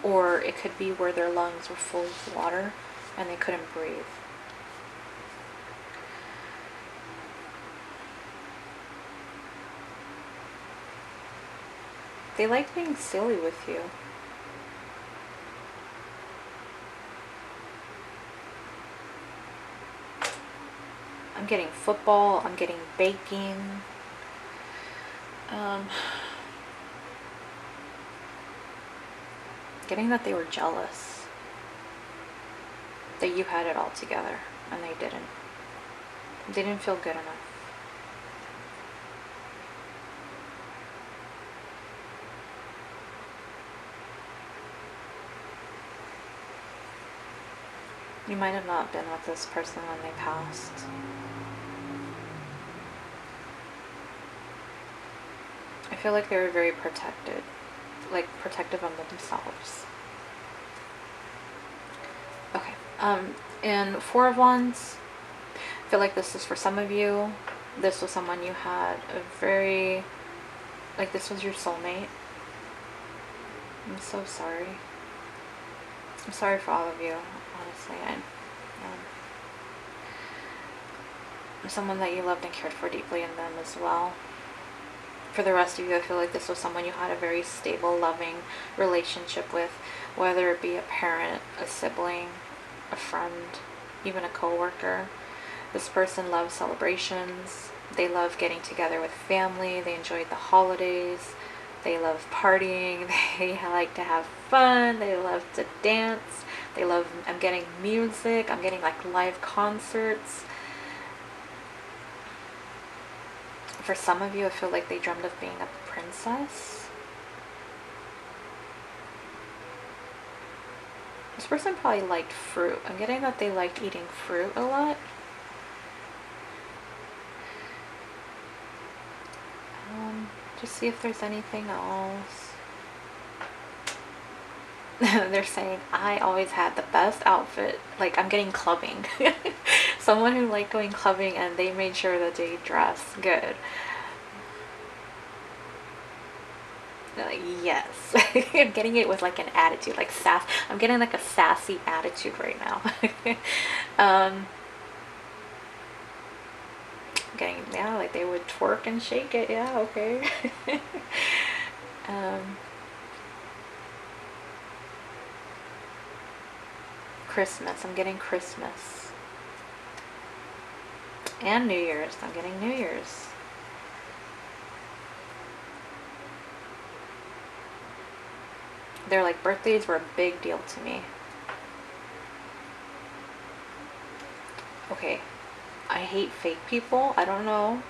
Or it could be where their lungs were full of water and they couldn't breathe. They like being silly with you. I'm getting football, I'm getting baking. Getting that they were jealous that you had it all together and they didn't. They didn't feel good enough. You might have not been with this person when they passed. I feel like they were very protected, like protective of themselves. Okay, and Four of Wands, I feel like this is for some of you. This was someone you had a very, like this was your soulmate. I'm so sorry. I'm sorry for all of you, honestly. Someone that you loved and cared for deeply in them as well. For the rest of you, I feel like this was someone you had a very stable, loving relationship with, whether it be a parent, a sibling, a friend, even a co-worker. This person loves celebrations. They love getting together with family. They enjoyed the holidays. They love partying. They like to have fun. They love to dance. They love, I'm getting music. I'm getting like live concerts. For some of you, I feel like they dreamed of being a princess. This person probably liked fruit. I'm getting that they liked eating fruit a lot. Just see if there's anything else. They're saying, I always had the best outfit. Like, I'm getting clubbing. Someone who liked going clubbing and they made sure that they dress good. Like, yes. I'm getting it with like an attitude, like sass. I'm getting like a sassy attitude right now. Getting, yeah, like they would twerk and shake it. Yeah, okay. Christmas. I'm getting Christmas. And New Year's. I'm getting New Year's. They're like, birthdays were a big deal to me. Okay. I hate fake people. I don't know.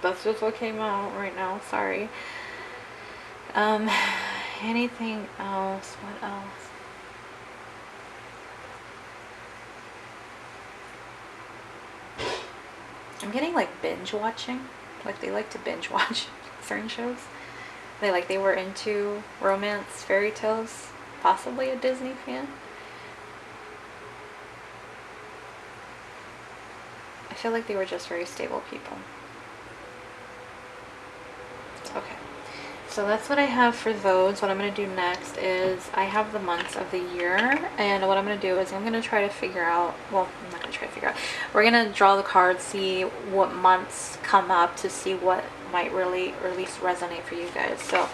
That's just what came out right now. Sorry. Anything else? What else? I'm getting like binge watching. Like they like to binge watch certain shows. They were into romance, fairy tales, possibly a Disney fan. I feel like they were just very stable people. Okay. So that's what I have for those. What I'm going to do next is I have the months of the year, and what I'm going to do is I'm going to try to figure out, well, I'm not going to try to figure out, we're going to draw the cards, see what months come up to see what might really, or at least resonate for you guys. So,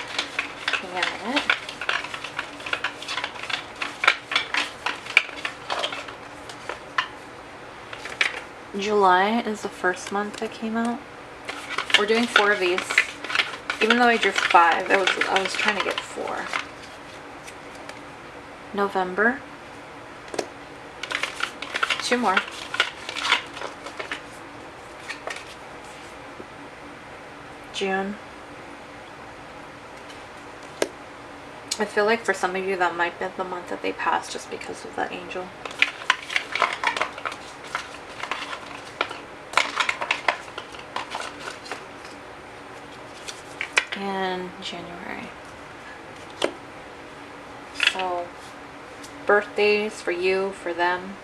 give me a minute. July is the first month that came out. We're doing 4 of these. Even though I drew 5, I was trying to get 4. November. 2 more. June. I feel like for some of you that might be the month that they passed just because of that angel. and January. So birthdays for you, for them.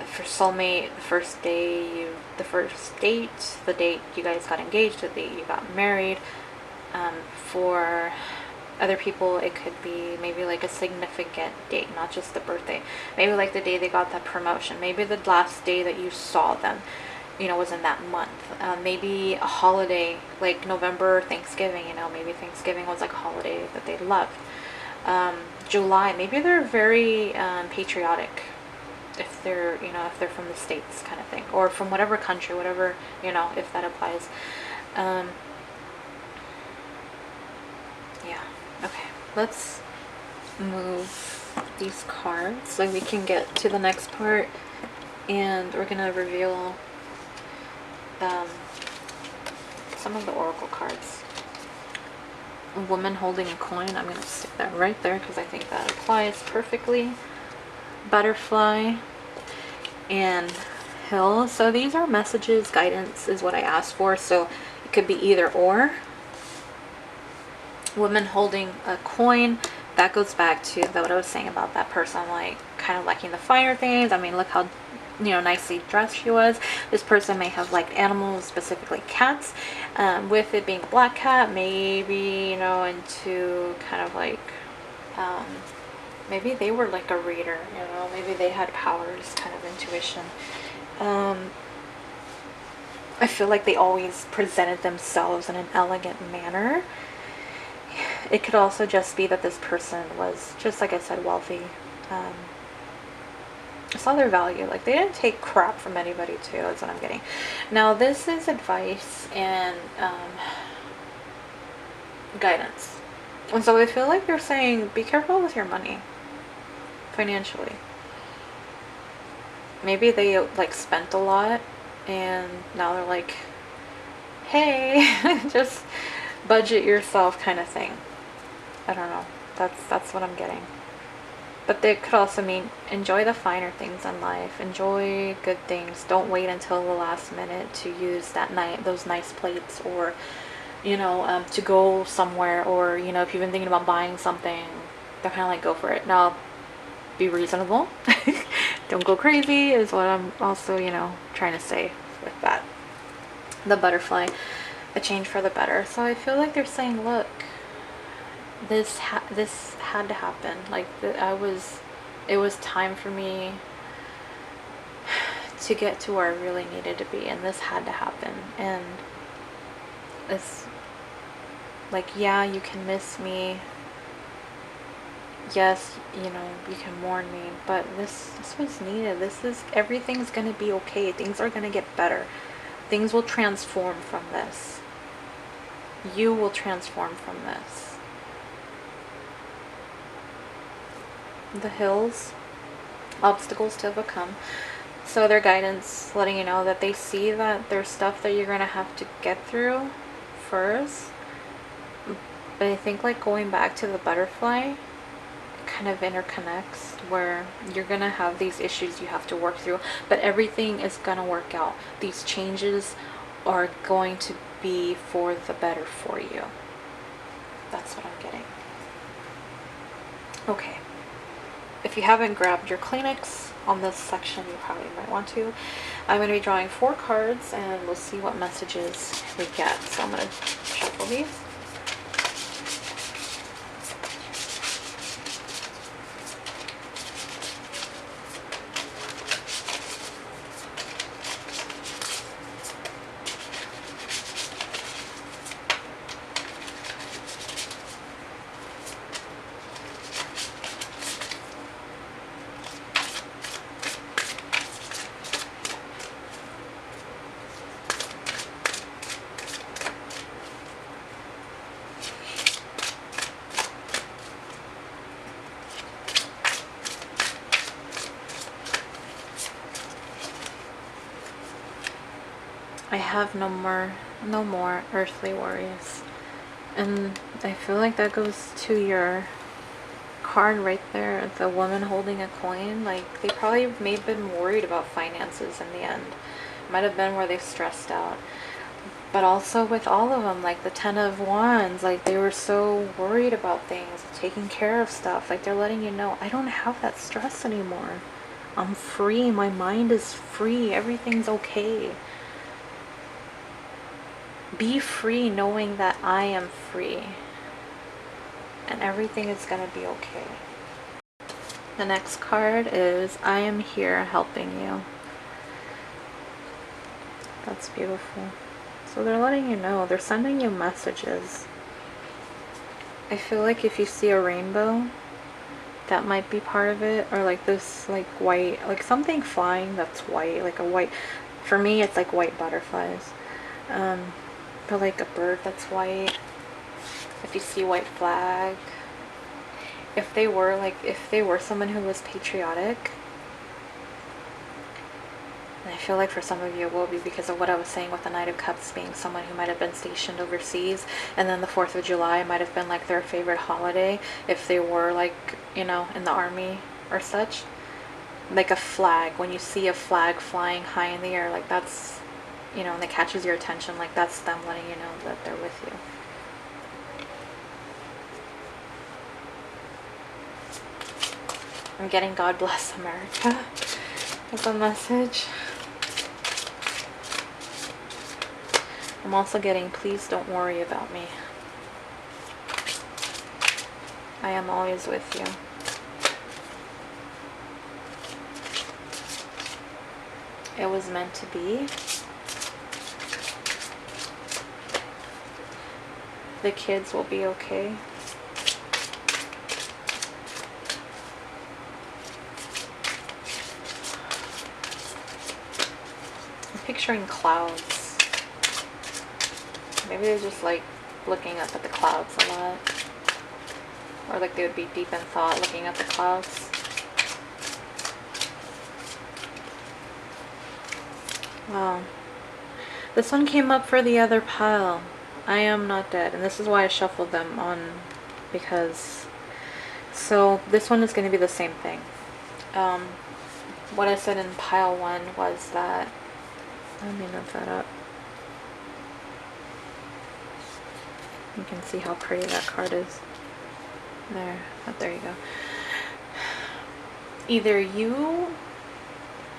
For soulmate, the first day, the first date, the date you guys got engaged, the date you got married. For other people, it could be maybe like a significant date, not just the birthday. Maybe like the day they got that promotion. Maybe the last day that you saw them, you know, was in that month. Maybe a holiday like November, Thanksgiving, you know, maybe Thanksgiving was like a holiday that they loved. July, maybe they're very patriotic, if they're, you know, if they're from the States, kind of thing, or from whatever country, whatever, you know, if that applies. Yeah, okay, let's move these cards so we can get to the next part, and we're gonna reveal some of the oracle cards. A woman holding a coin, I'm gonna stick that right there because I think that applies perfectly. Butterfly and hill. So these are messages, guidance is what I asked for, so it could be either or. Woman holding a coin, that goes back to what I was saying about that person, like kind of liking the finer things. I mean, look how, you know, nicely dressed she was. This person may have liked animals, specifically cats. With it being a black cat, maybe, you know, into kind of like maybe they were like a reader, you know, maybe they had powers, kind of intuition. I feel like they always presented themselves in an elegant manner. It could also just be that this person was, just like I said, wealthy. Saw their value. Like, they didn't take crap from anybody too. That's what I'm getting. Now, this is advice and guidance. And so I feel like they're saying, be careful with your money. Financially. Maybe they like spent a lot and now they're like, hey, just budget yourself, kind of thing. I don't know. That's what I'm getting. But they could also mean enjoy the finer things in life. Enjoy good things. Don't wait until the last minute to use those nice plates, or, you know, to go somewhere, or, you know, if you've been thinking about buying something, they're kind of like, go for it. Now, be reasonable. Don't go crazy is what I'm also, you know, trying to say with that. The butterfly, a change for the better. So I feel like they're saying, look, this had to happen. Like, it was time for me to get to where I really needed to be, and this had to happen. And it's like, yeah, you can miss me. Yes, you know, you can mourn me, but this was needed. Everything's gonna be okay. Things are gonna get better. Things will transform from this. You will transform from this. The hills, obstacles to overcome. So their guidance, letting you know that they see that there's stuff that you're gonna have to get through first. But I think, like, going back to the butterfly, kind of interconnects, where you're gonna have these issues you have to work through, but everything is gonna work out. These changes are going to be for the better for you. That's what I'm getting. Okay, if you haven't grabbed your Kleenex on this section, you probably might want to. I'm going to be drawing 4 cards and we'll see what messages we get. So I'm going to shuffle these. I have no more earthly worries. And I feel like that goes to your card right there, the woman holding a coin. Like, they probably may have been worried about finances in the end. Might have been where they stressed out. But also with all of them, like the 10 of Wands, like they were so worried about things, taking care of stuff. Like they're letting you know, I don't have that stress anymore. I'm free. My mind is free. Everything's okay. Be free knowing that I am free. And everything is going to be okay. The next card is I am here helping you. That's beautiful. So they're letting you know, they're sending you messages. I feel like if you see a rainbow, that might be part of it. Or like this like white, like something flying that's white, like a white, for me it's like white butterflies. But like a bird that's white. If you see white flag, if they were someone who was patriotic, and I feel like for some of you it will be because of what I was saying with the Knight of Cups being someone who might have been stationed overseas, and then the 4th of July might have been like their favorite holiday if they were like, you know, in the army or such. Like a flag, when you see a flag flying high in the air, like that's, you know, and it catches your attention, like that's them letting you know that they're with you. I'm getting God bless America as a message. I'm also getting please don't worry about me. I am always with you. It was meant to be. The kids will be okay. I'm picturing clouds. Maybe they're just like looking up at the clouds a lot. Or like they would be deep in thought looking at the clouds. Wow. This one came up for the other pile. I am not dead. And this is why I shuffled them on, because... So this one is going to be the same thing. What I said in pile 1 was that... Let me note that up. You can see how pretty that card is. There. Oh, there you go. Either you...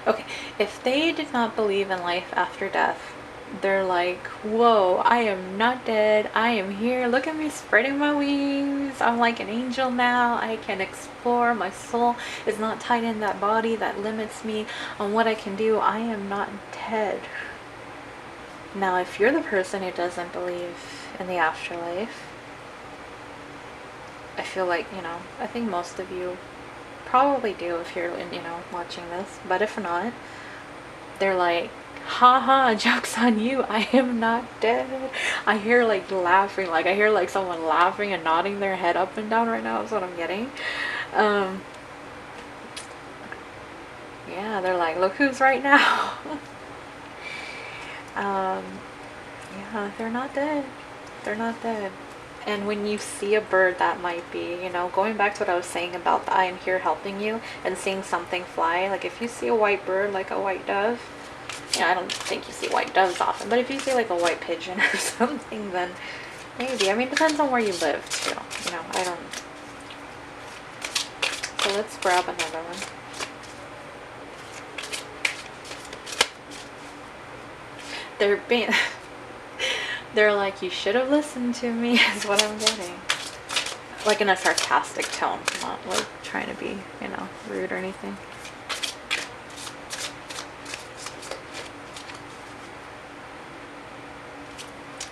Okay, if they did not believe in life after death, they're like, whoa, I am not dead. I am here. Look at me spreading my wings. I'm like an angel now. I can explore. My soul is not tied in that body that limits me on what I can do. I am not dead. Now, if you're the person who doesn't believe in the afterlife, I feel like, you know, I think most of you probably do if you're, you know, watching this. But if not, they're like, haha, joke's on you, I am not dead. I hear like laughing, like I hear like someone laughing and nodding their head up and down right now. That's what I'm getting. Yeah, they're like, look who's right now. Yeah, they're not dead. They're not dead. And when you see a bird that might be, you know, going back to what I was saying about the I am here helping you and seeing something fly, like if you see a white bird, like a white dove, yeah, I don't think you see white doves often, but if you see like a white pigeon or something, then maybe. I mean, it depends on where you live too, you know, I don't. So let's grab another one. They're being... They're like, you should have listened to me, is what I'm getting. Like in a sarcastic tone, not like trying to be, you know, rude or anything.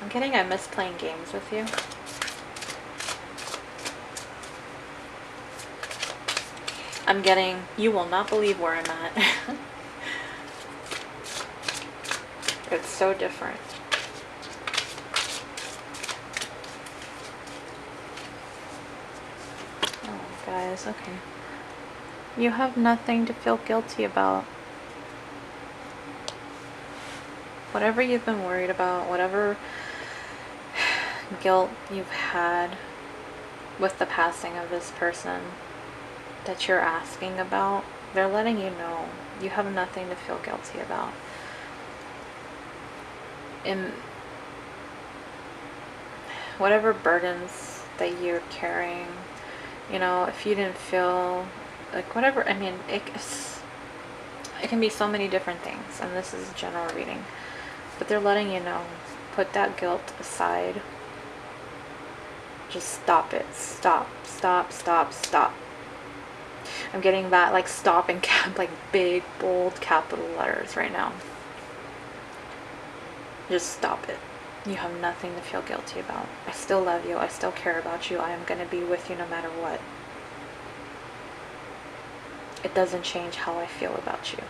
I'm getting I miss playing games with you. I'm getting, you will not believe where I'm at. It's so different. Guys, okay. You have nothing to feel guilty about. Whatever you've been worried about, whatever guilt you've had with the passing of this person that you're asking about, they're letting you know you have nothing to feel guilty about. And whatever burdens that you're carrying, you know, if you didn't feel like whatever, I mean, it can be so many different things, and this is a general reading, but they're letting you know, put that guilt aside. Just stop it. Stop, stop, stop, stop. I'm getting that like stop in like big, bold capital letters right now. Just stop it. You have nothing to feel guilty about. I still love you. I still care about you. I am going to be with you no matter what. It doesn't change how I feel about you.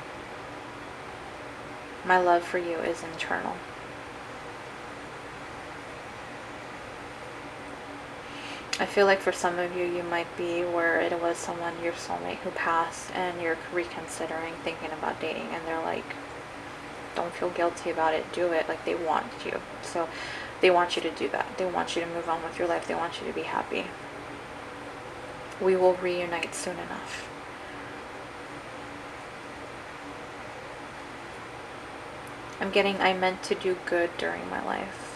My love for you is internal. I feel like for some of you, you might be where it was someone, your soulmate, who passed, and you're reconsidering thinking about dating, and they're like, don't feel guilty about it, do it. Like, they want you. So they want you to do that. They want you to move on with your life. They want you to be happy. We will reunite soon enough. I'm getting, I meant to do good during my life.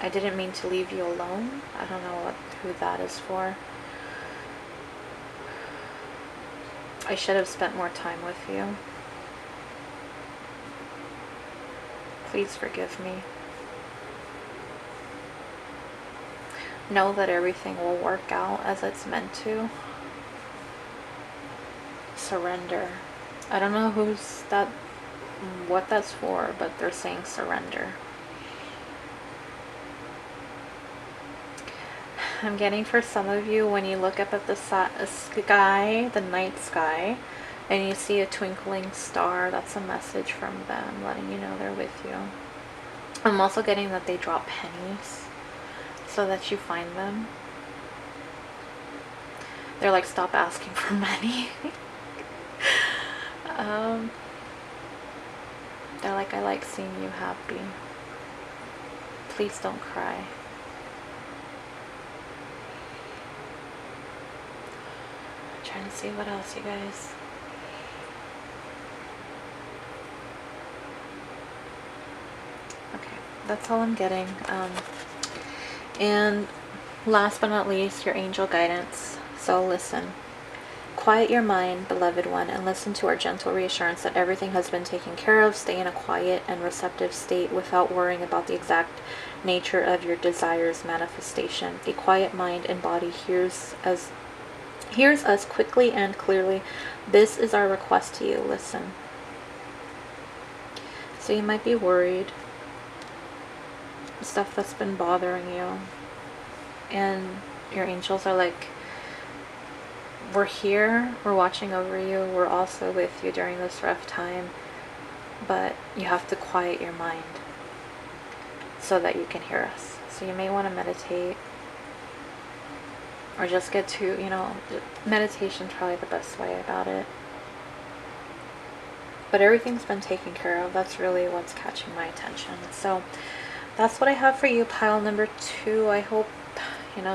I didn't mean to leave you alone. I don't know who that is for. I should have spent more time with you. Please forgive me. Know that everything will work out as it's meant to. Surrender. I don't know what that's for, but they're saying surrender. I'm getting for some of you, when you look up at the sky, the night sky, and you see a twinkling star, that's a message from them letting you know they're with you. I'm also getting that they drop pennies so that you find them. They're like, stop asking for money. They're like, I like seeing you happy. Please don't cry. Trying to see what else, you guys. Okay, that's all I'm getting. And last but not least, your angel guidance. So listen. Quiet your mind, beloved one, and listen to our gentle reassurance that everything has been taken care of. Stay in a quiet and receptive state without worrying about the exact nature of your desire's manifestation. A quiet mind and body hears us quickly and clearly. This is our request to you. Listen. So you might be worried. Stuff that's been bothering you. And your angels are like, we're here. We're watching over you. We're also with you during this rough time. But you have to quiet your mind so that you can hear us. So you may want to meditate. Or just get to, meditation's probably the best way about it. But everything's been taken care of. That's really what's catching my attention. So that's what I have for you, pile number 2. I hope,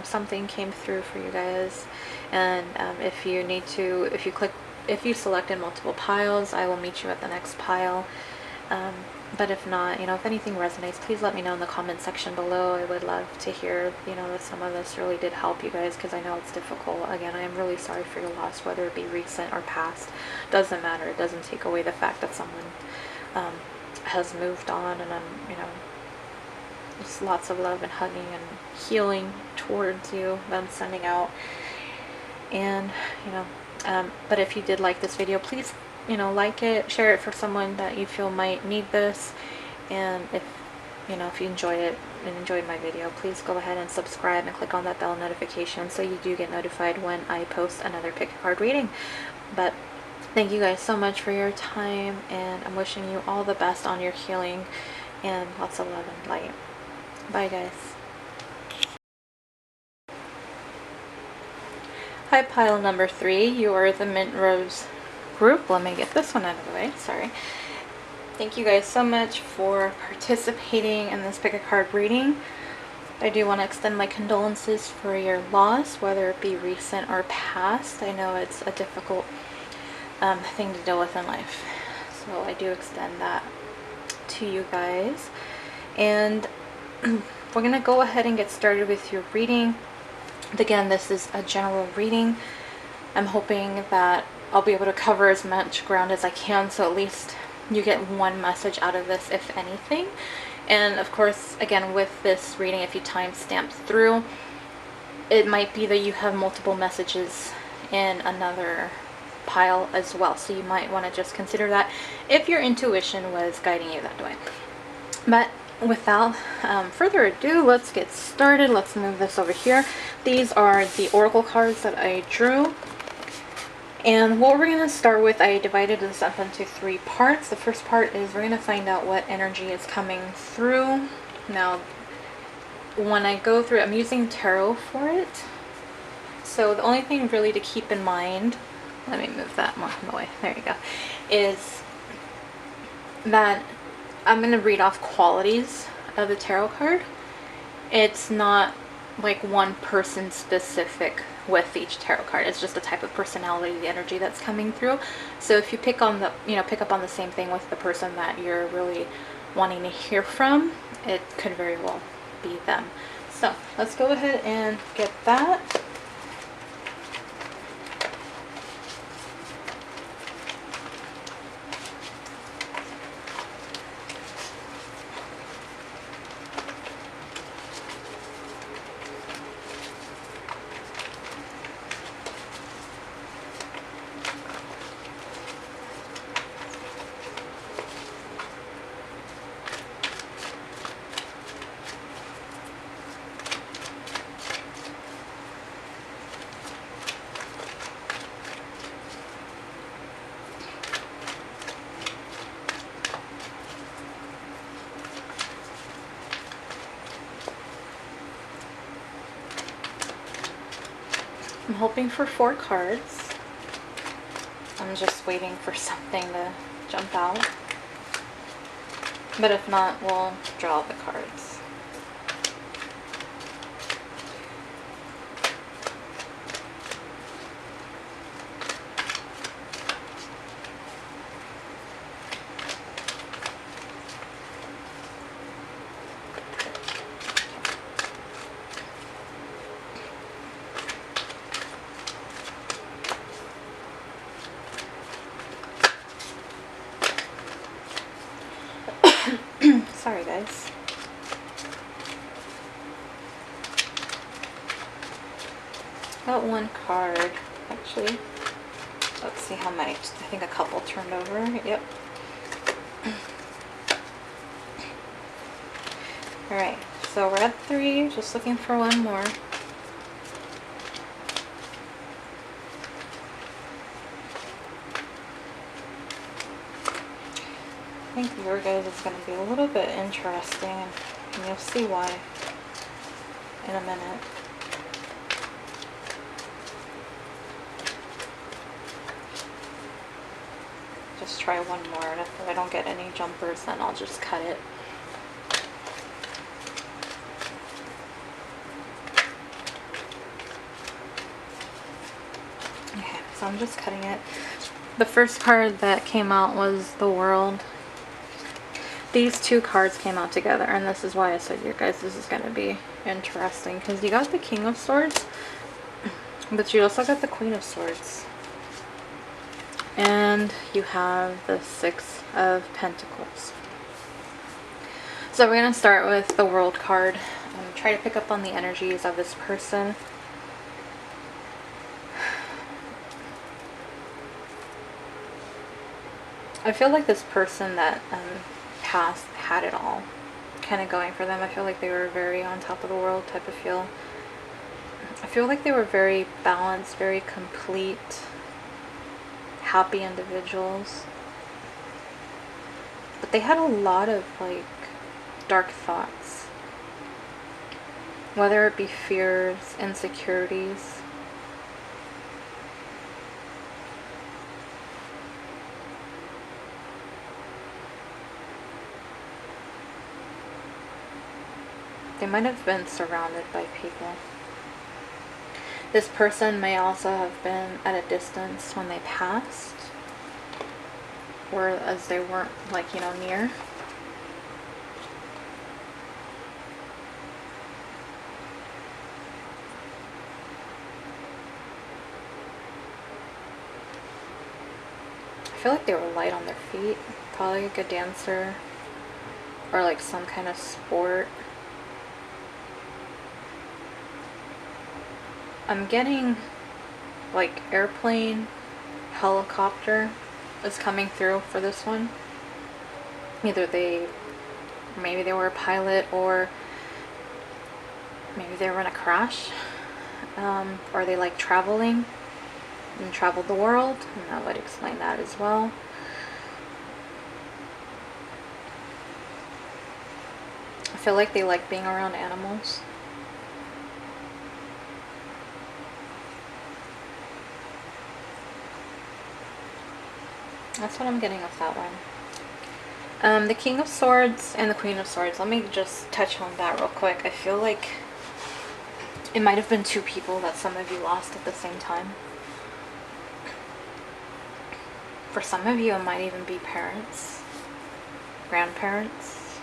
something came through for you guys. And if you selected multiple piles, I will meet you at the next pile. But if not, if anything resonates, please let me know in the comment section below. I would love to hear, that some of this really did help you guys, because I know it's difficult. Again, I am really sorry for your loss, whether it be recent or past. Doesn't matter. It doesn't take away the fact that someone has moved on, and I'm, just lots of love and hugging and healing towards you that I'm sending out. And, but if you did like this video, please like it, share it for someone that you feel might need this. And if you enjoyed it and enjoyed my video, please go ahead and subscribe and click on that bell notification so you do get notified when I post another pick a card reading. But thank you guys so much for your time, and I'm wishing you all the best on your healing, and lots of love and light. Bye guys. Hi, pile number 3. You are the Mint Rose group. Let me get this one out of the way. Sorry. Thank you guys so much for participating in this pick a card reading. I do want to extend my condolences for your loss, whether it be recent or past. I know it's a difficult thing to deal with in life, so I do extend that to you guys. And we're going to go ahead and get started with your reading. Again, this is a general reading. I'm hoping that I'll be able to cover as much ground as I can, so at least you get one message out of this, if anything. And of course, again, with this reading, if you timestamp through, it might be that you have multiple messages in another pile as well, so you might want to just consider that if your intuition was guiding you that way. But without further ado, let's get started. Let's move this over here. These are the oracle cards that I drew. And what we're going to start with, I divided this up into 3 parts. The first part is we're going to find out what energy is coming through. Now, when I go through, I'm using tarot for it. So the only thing really to keep in mind, let me move that more away, there you go, is that I'm going to read off qualities of the tarot card. It's not like one person specific with each tarot card. It's just a type of personality, the energy that's coming through. So if you pick on the, pick up on the same thing with the person that you're really wanting to hear from, it could very well be them. So let's go ahead and get that. I'm hoping for 4 cards. I'm just waiting for something to jump out. But if not, we'll draw the cards. Sorry guys. Got 1 card, actually. Let's see how many. I think a couple turned over. Yep. Alright, so we're at 3, just looking for 1 more. I think your guys is going to be a little bit interesting, and you'll see why in a minute. Just try 1 more, and if I don't get any jumpers, then I'll just cut it. Okay, so I'm just cutting it. The first card that came out was the World. These 2 cards came out together, and this is why I said, you guys, this is going to be interesting, because you got the King of Swords, but you also got the Queen of Swords, and you have the 6 of Pentacles. So we're going to start with the World card. Try to pick up on the energies of this person. I feel like this person that past had it all kind of going for them. I feel like they were very on top of the world type of feel. I feel like they were very balanced, very complete, happy individuals. But they had a lot of like dark thoughts. Whether it be fears, insecurities. They might have been surrounded by people. This person may also have been at a distance when they passed, or as they weren't, like, you know, near. feel like they were light on their feet. Probably a good dancer or like some kind of sport. I'm getting like airplane, helicopter is coming through for this one. Either maybe they were a pilot, or maybe they were in a crash, or they like traveling and traveled the world, and that would explain that as well. I feel like they like being around animals. That's what I'm getting with that one. The King of Swords and the Queen of Swords. Let me just touch on that real quick. I feel like it might have been two people that some of you lost at the same time. For some of you, it might even be parents, grandparents,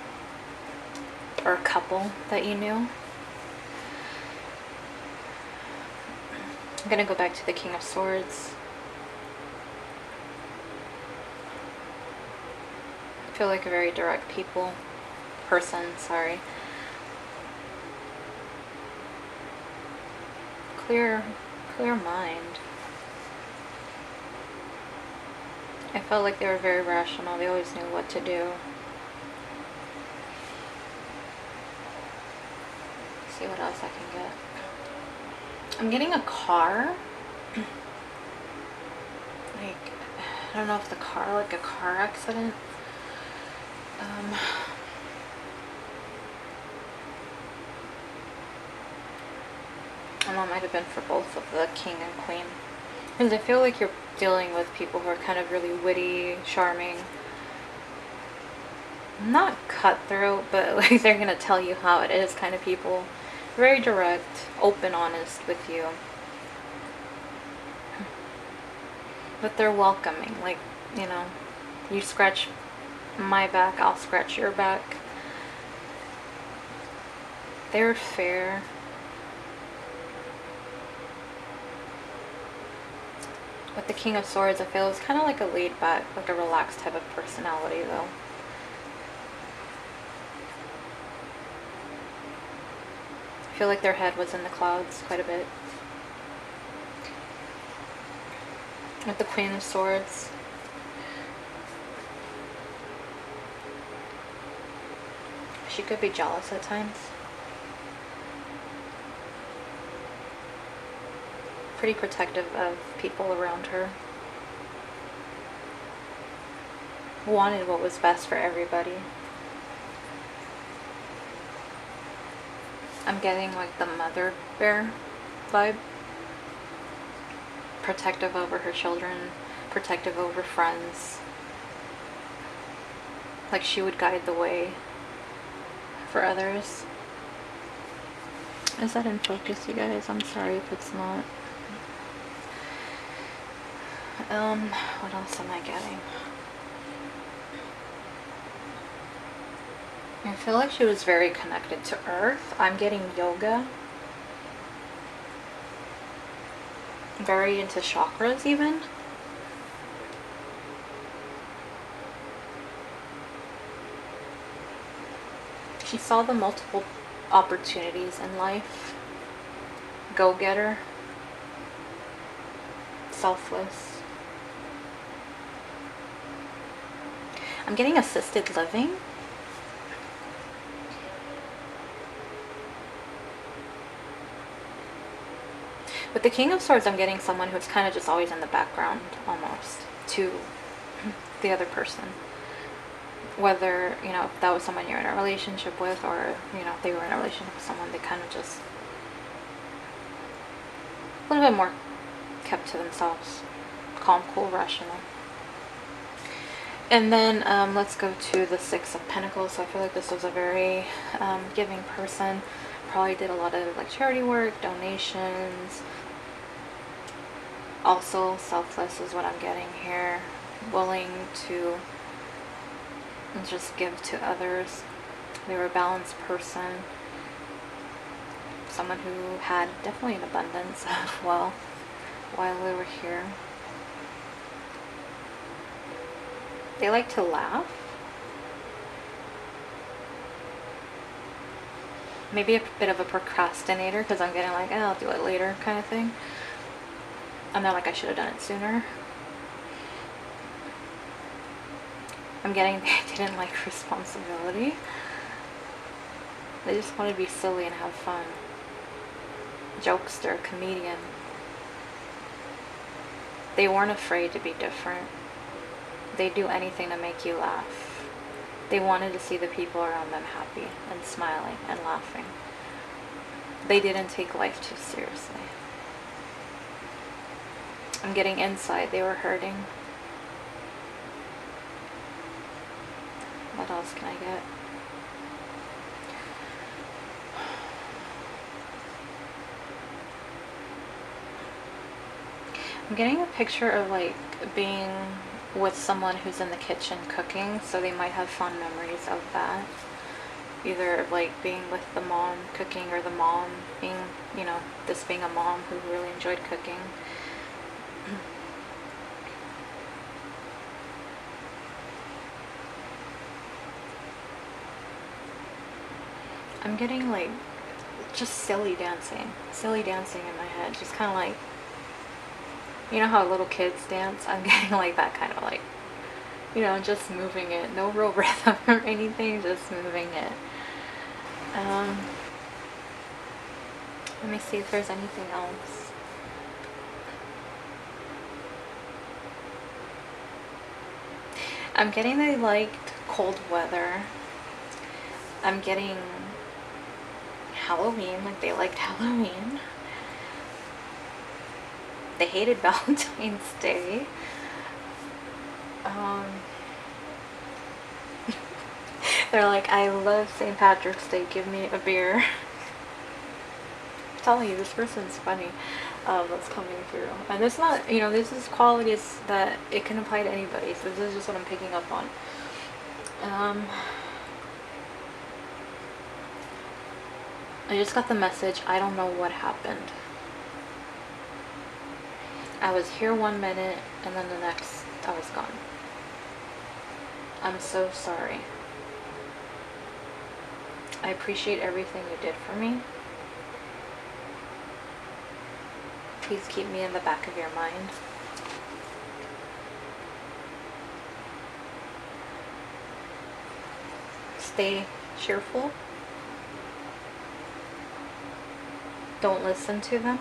or a couple that you knew. I'm gonna go back to the King of Swords. I feel like a very direct person, sorry. Clear mind. I felt like they were very rational. They always knew what to do. Let's see what else I can get. I'm getting a car. Like, I don't know if the car, like a car accident. And that might have been for both of the king and queen. Because I feel like you're dealing with people who are kind of really witty, charming. Not cutthroat, but like they're gonna tell you how it is kind of people. Very direct, open, honest with you. But they're welcoming. Like, you know, you scratch my back, I'll scratch your back. They're fair. With the King of Swords, I feel it's kind of like a laid back, like a relaxed type of personality though. I feel like their head was in the clouds quite a bit. With the Queen of Swords, she could be jealous at times. Pretty protective of people around her. Wanted what was best for everybody. I'm getting like the mother bear vibe. Protective over her children, protective over friends. Like she would guide the way for others. Is that in focus, you guys? I'm sorry if it's not. What else am I getting? I feel like she was very connected to Earth. I'm getting yoga. Very into chakras even. She saw the multiple opportunities in life. Go-getter. Selfless. I'm getting assisted living. With the King of Swords, I'm getting someone who's kind of just always in the background, almost, to the other person. Whether, you know, if that was someone you're in a relationship with, or, you know, if they were in a relationship with someone, they kind of just a little bit more kept to themselves. Calm, cool, rational. And then let's go to the Six of Pentacles. So I feel like this was a very giving person. Probably did a lot of like charity work, donations. Also selfless is what I'm getting here. Willing to just give to others. They were a balanced person. Someone who had definitely an abundance of wealth while they were here. They like to laugh. Maybe a bit of a procrastinator because I'm getting like, oh, I'll do it later kind of thing. And they're like, I should have done it sooner. I'm getting they didn't like responsibility. They just want to be silly and have fun. Jokester, comedian. They weren't afraid to be different. They'd do anything to make you laugh. They wanted to see the people around them happy and smiling and laughing. They didn't take life too seriously. I'm getting inside. They were hurting. What else can I get? I'm getting a picture of like being with someone who's in the kitchen cooking, so they might have fond memories of that. Either like being with the mom cooking, or the mom being, you know, this being a mom who really enjoyed cooking. I'm getting like just silly dancing in my head, just kind of like, you know how little kids dance? I'm getting like that kind of like, you know, just moving it, no real rhythm or anything, just moving it. Let me see if there's anything else. I'm getting they liked cold weather. I'm getting Halloween, like they liked Halloween. They hated Valentine's Day. They're like, I love St. Patrick's Day, give me a beer. I'm telling you, this person's funny. That's coming through. And it's not, you know, this is qualities that it can apply to anybody, so this is just what I'm picking up on. I just got the message, I don't know what happened. I was here 1 minute and then the next I was gone. I'm so sorry. I appreciate everything you did for me. Please keep me in the back of your mind. Stay cheerful. Don't listen to them.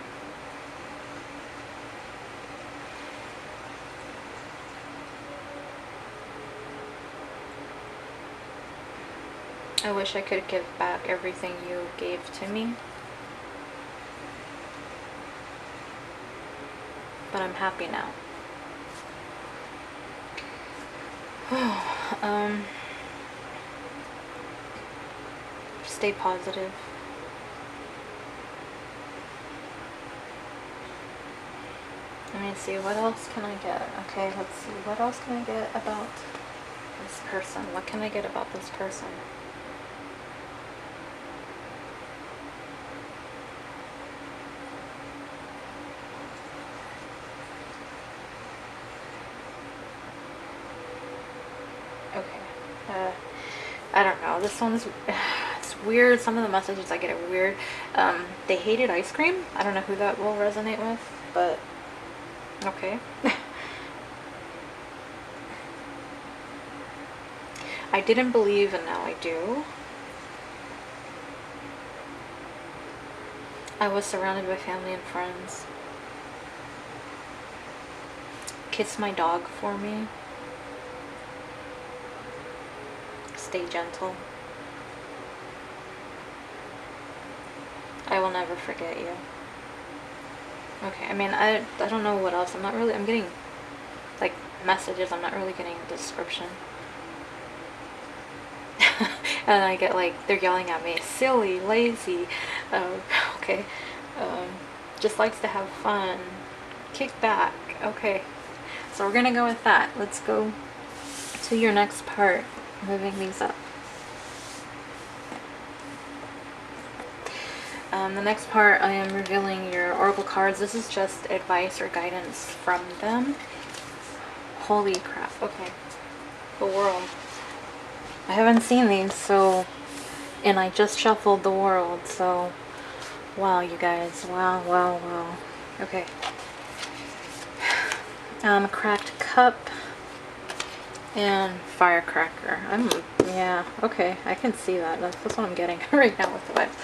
I wish I could give back everything you gave to me. But I'm happy now. Stay positive. Let me see, what else can I get? Okay, let's see, what else can I get about this person? What can I get about this person? Okay, I don't know, this one's, it's weird, some of the messages I get are weird. They hated ice cream. I don't know who that will resonate with, but okay. I didn't believe and now I do. I was surrounded by family and friends. Kiss my dog for me. Stay gentle. I will never forget you. Okay, I mean, I don't know what else. I'm getting like messages, I'm not really getting a description. And I get like, they're yelling at me, silly, lazy, okay, just likes to have fun, kick back. Okay, so we're gonna go with that. Let's go to your next part, moving these up. The next part, I am revealing your oracle cards. This is just advice or guidance from them. Holy crap, okay. The world. I haven't seen these, so, and I just shuffled the world, so, wow, you guys, wow, wow, wow. Okay. A cracked cup and firecracker. Yeah, okay, I can see that. That's what I'm getting right now with the vibes.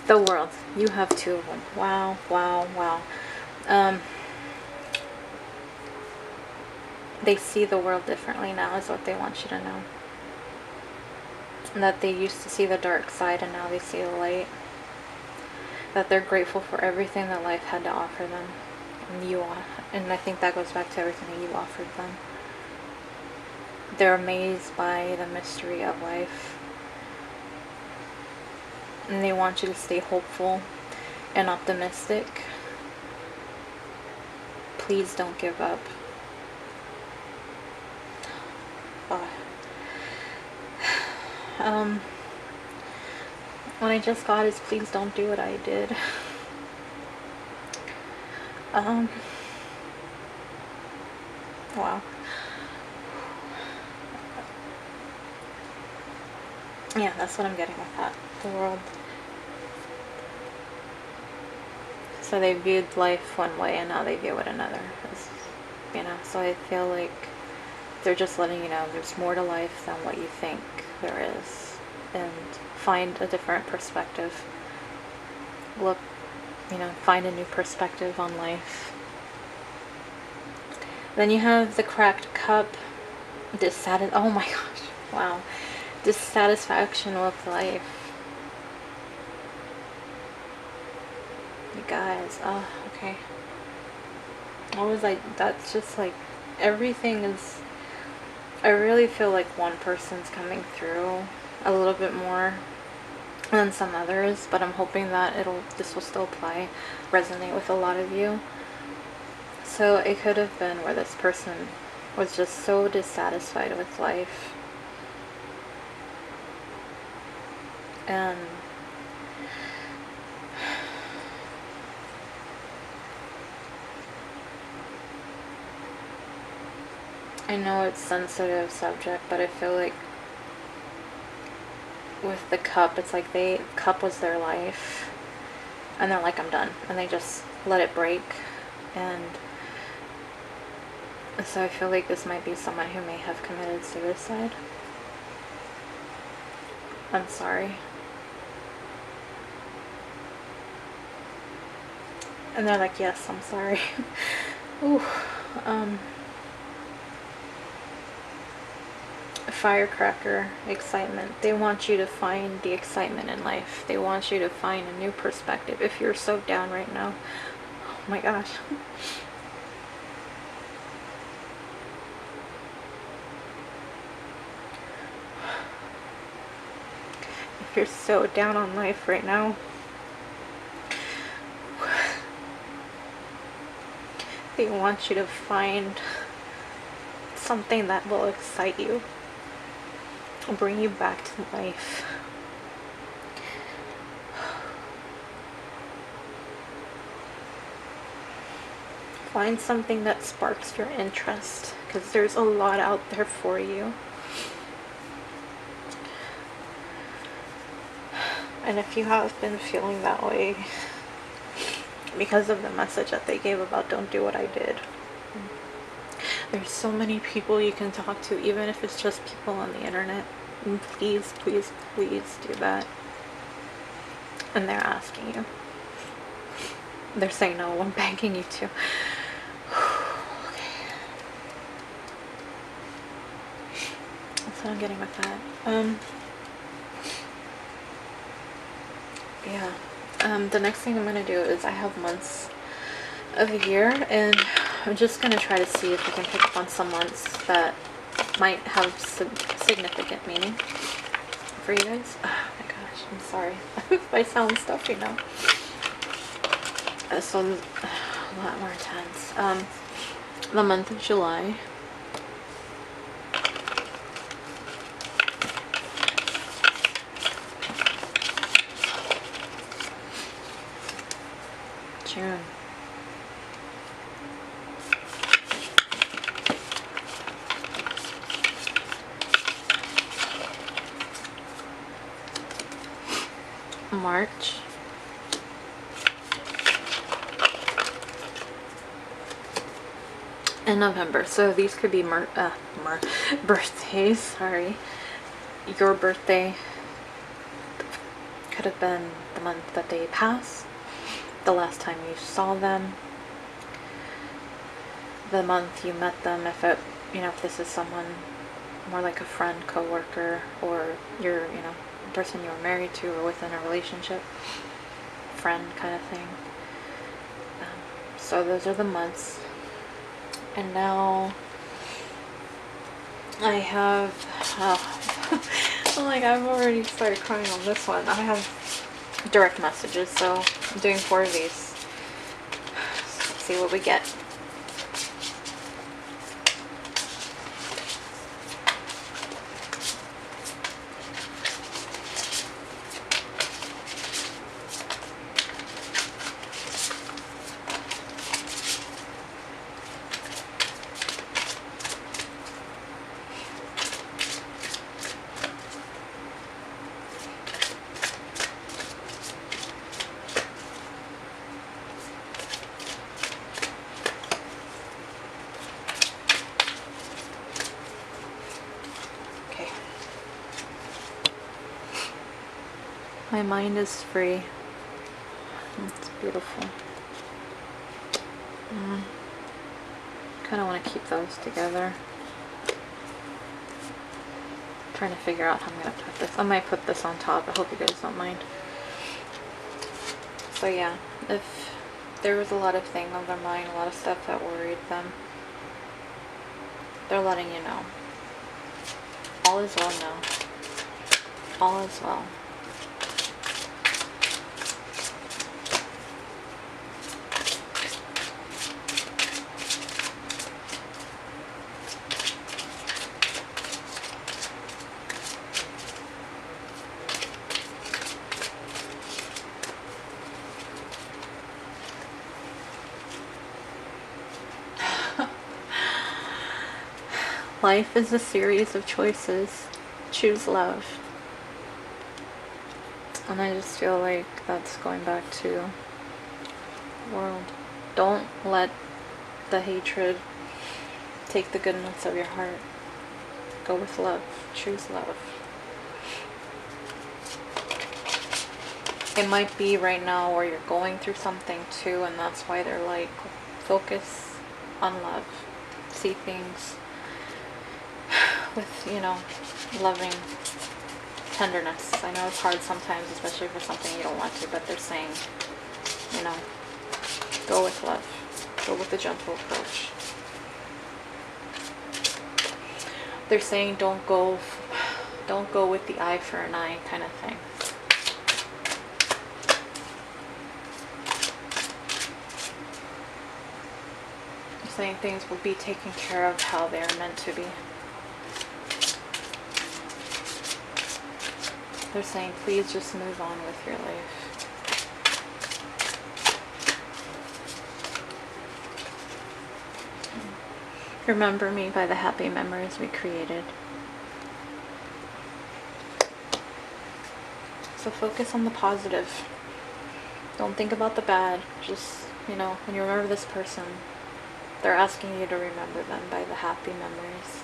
The world. You have two of them. Wow, wow, wow. They see the world differently now is what they want you to know. And that they used to see the dark side and now they see the light. That they're grateful for everything that life had to offer them. And I think that goes back to everything that you offered them. They're amazed by the mystery of life. And they want you to stay hopeful and optimistic. Please don't give up. What I just got is please don't do what I did. Wow. Yeah, that's what I'm getting with that. The world. So they viewed life one way and now they view it another. You know, so I feel like they're just letting you know there's more to life than what you think there is. And find a different perspective. Look, you know, find a new perspective on life. Then you have the cracked cup. Oh my gosh, wow. Dissatisfaction with life. You guys, oh, okay. What was I, that's just like, everything is, I really feel like one person's coming through a little bit more than some others, but I'm hoping that this will still resonate with a lot of you. So it could have been where this person was just so dissatisfied with life. And I know it's a sensitive subject, but I feel like with the cup, it's like cup was their life. And they're like, I'm done. And they just let it break. And so I feel like this might be someone who may have committed suicide. I'm sorry. And they're like, yes, I'm sorry. Ooh. Firecracker, excitement. They want you to find the excitement in life. They want you to find a new perspective. If you're so down right now, oh my gosh. If you're so down on life right now, they want you to find something that will excite you, bring you back to life. Find something that sparks your interest, because there's a lot out there for you. And if you have been feeling that way because of the message that they gave about don't do what I did, there's so many people you can talk to, even if it's just people on the internet. And please, please, please do that. And they're asking you. They're saying no, I'm begging you to. Okay. That's what I'm getting with that. Yeah. The next thing I'm going to do is I have months of the year, and I'm just going to try to see if I can pick up on some months that might have significant meaning for you guys. Oh my gosh, I'm sorry if I sound stuffy now. So a lot more intense. The month of July. June. March, and November. So these could be birthdays, sorry. Your birthday could have been the month that they passed, the last time you saw them, the month you met them, if it, you know, if this is someone more like a friend, co-worker, or you're, you know, a person you were married to or within a relationship, friend kind of thing. So those are the months. And now I have, like, I've already started crying on this one. I have direct messages, so I'm doing 4 of these. Let's see what we get. My mind is free. It's beautiful. Kind of want to keep those together. Trying to figure out how I'm going to put this. I might put this on top. I hope you guys don't mind. So yeah, if there was a lot of things on their mind, a lot of stuff that worried them, they're letting you know. All is well now. All is well. Life is a series of choices. Choose love. And I just feel like that's going back to the world. Don't let the hatred take the goodness of your heart. Go with love. Choose love. It might be right now where you're going through something too, and that's why they're like, focus on love. See things with, you know, loving tenderness. I know it's hard sometimes, especially for something you don't want to, but they're saying, you know, go with love. Go with the gentle approach. They're saying don't go with the eye for an eye kind of thing. They're saying things will be taken care of how they are meant to be. They're saying, please just move on with your life. Remember me by the happy memories we created. So focus on the positive. Don't think about the bad. Just, you know, when you remember this person, they're asking you to remember them by the happy memories.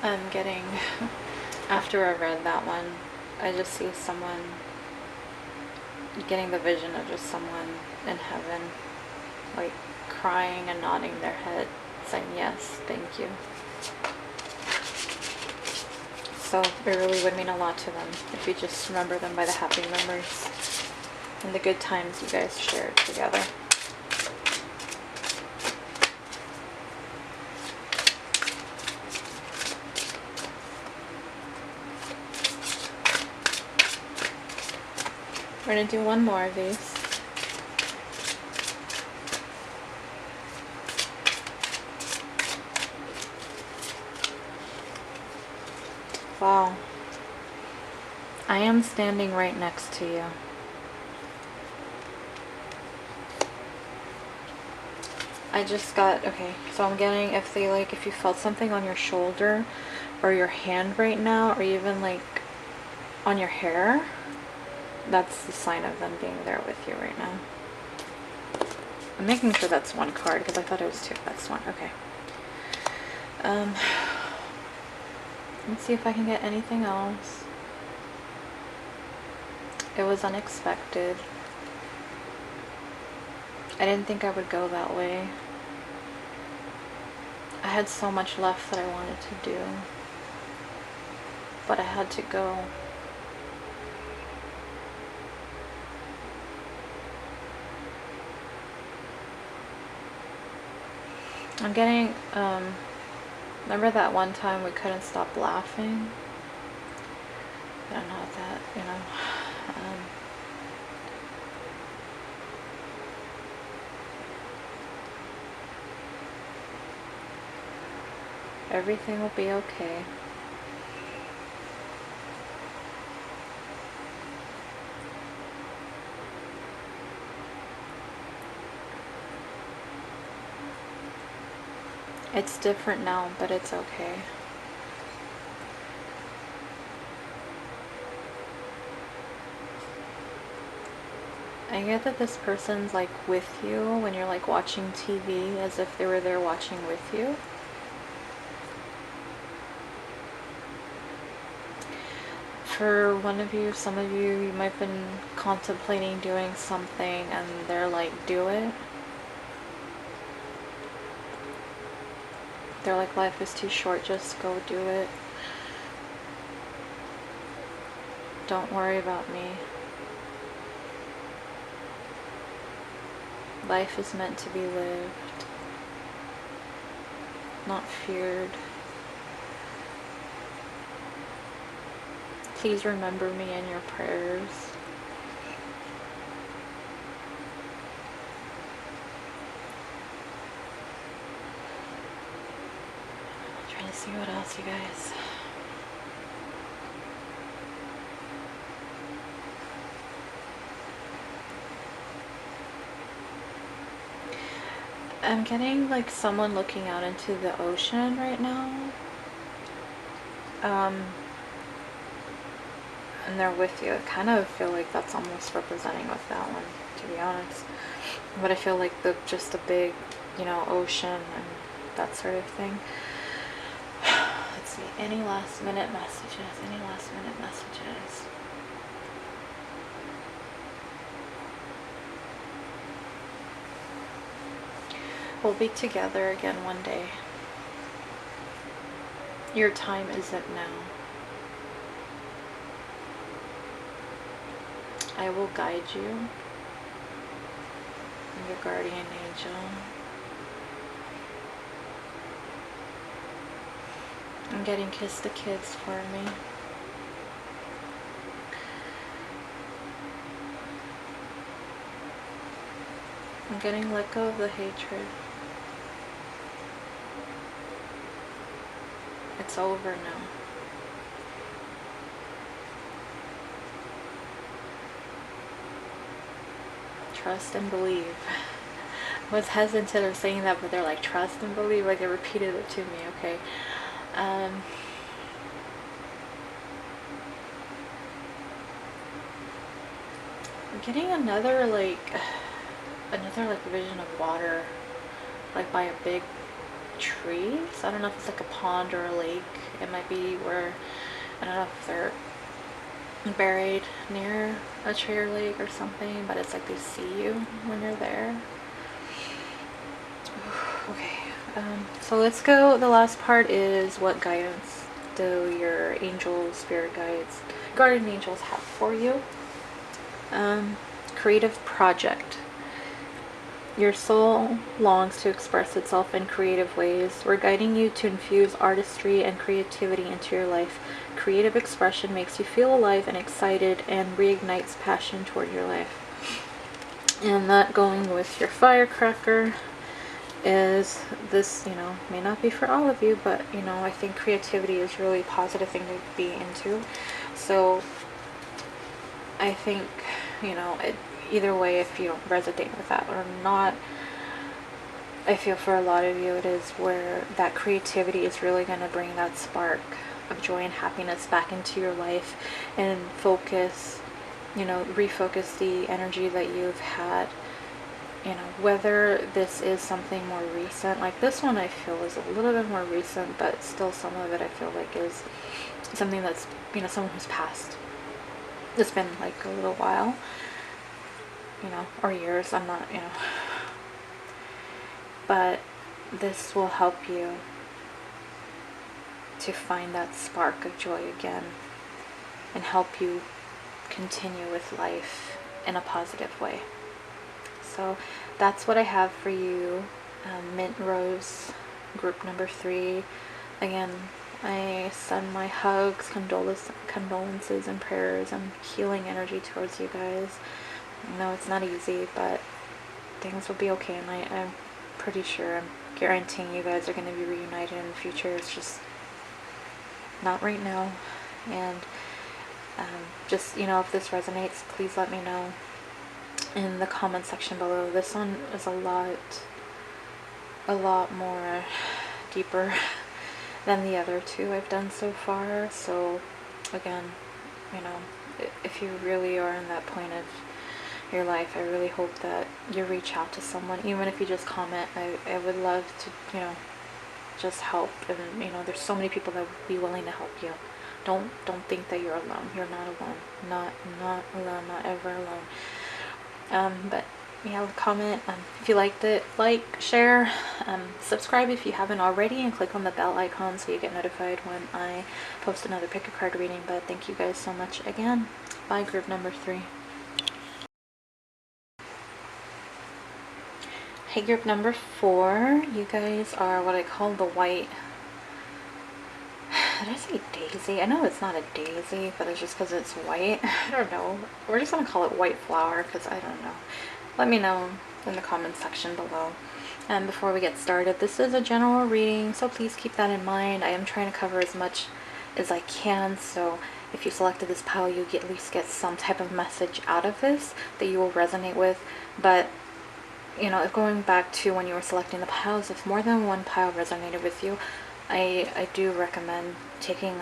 I'm getting, after I read that one, I just see someone getting the vision of just someone in heaven, like crying and nodding their head, saying yes, thank you. So it really would mean a lot to them if you just remember them by the happy memories and the good times you guys shared together. We're going to do one more of these. Wow. I am standing right next to you. I just got, okay, so I'm getting, if they like, if you felt something on your shoulder or your hand right now, or even like on your hair, that's the sign of them being there with you right now. I'm making sure that's one card because I thought it was two. That's one. Okay. Let's see if I can get anything else. It was unexpected. I didn't think I would go that way. I had so much left that I wanted to do, but I had to go. I'm getting, remember that one time we couldn't stop laughing? I don't know what that, you know. Everything will be okay. It's different now, but it's okay. I get that this person's like with you when you're like watching TV, as if they were there watching with you. For one of you, some of you, you might have been contemplating doing something and they're like, do it. They're like, life is too short, just go do it. Don't worry about me. Life is meant to be lived, not feared. Please remember me in your prayers. I'm trying to see what else, you guys. I'm getting like someone looking out into the ocean right now. And they're with you. I kind of feel like that's almost representing with that one, to be honest. But I feel like just a big, you know, ocean and that sort of thing. Let's see, any last minute messages? Any last minute messages? We'll be together again one day. Your time isn't now. I will guide you. I'm your guardian angel. I'm getting kiss the kids for me. I'm getting let go of the hatred. It's over now. Trust and believe. I was hesitant of saying that, but they're like, trust and believe, like they repeated it to me, okay? I'm getting another vision of water, like by a big tree. So I don't know if it's like a pond or a lake. It might be where, I don't know if they're buried near a tree or lake or something, but it's like they see you when you're there. Okay, so let's go. The last part is what guidance do your angels, spirit guides, guardian angels have for you. Creative project. Your soul longs to express itself in creative ways. We're guiding you to infuse artistry and creativity into your life. Creative expression makes you feel alive and excited and reignites passion toward your life. And that, going with your firecracker, is this, you know, may not be for all of you, but, you know, I think creativity is a really positive thing to be into. So I think, you know, either way, if you don't resonate with that or not, I feel for a lot of you it is where that creativity is really going to bring that spark of joy and happiness back into your life, and focus, you know, refocus the energy that you've had. You know, whether this is something more recent, like this one I feel is a little bit more recent, but still some of it I feel like is something that's, you know, someone who's passed. It's been like a little while, you know, or years, I'm not, you know, but this will help you to find that spark of joy again and help you continue with life in a positive way. So that's what I have for you, Mint Rose, group number 3. Again, I send my hugs, condolences, and prayers and healing energy towards you guys. I know it's not easy, but things will be okay, and I'm pretty sure, I'm guaranteeing you guys are going to be reunited in the future. It's just not right now. And just, you know, if this resonates, please let me know in the comment section below. This one is a lot more deeper than the other 2 I've done so far. So again, you know, if you really are in that point of your life, I really hope that you reach out to someone, even if you just comment. I would love to, you know, just help. And you know, there's so many people that would be willing to help you. Don't think that you're alone. You're not alone. Not alone. Not ever alone. But yeah, comment if you liked it, like, share, subscribe if you haven't already, and click on the bell icon so you get notified when I post another pick a card reading. But thank you guys so much again. Bye, group number 3. Hey, group number 4, you guys are what I call the white, did I say daisy? I know it's not a daisy, but it's just because it's white. I don't know. We're just going to call it white flower because I don't know. Let me know in the comments section below. And before we get started, this is a general reading, so please keep that in mind. I am trying to cover as much as I can, so if you selected this pile, you at least get some type of message out of this that you will resonate with. But you know, going back to when you were selecting the piles, if more than one pile resonated with you, I do recommend taking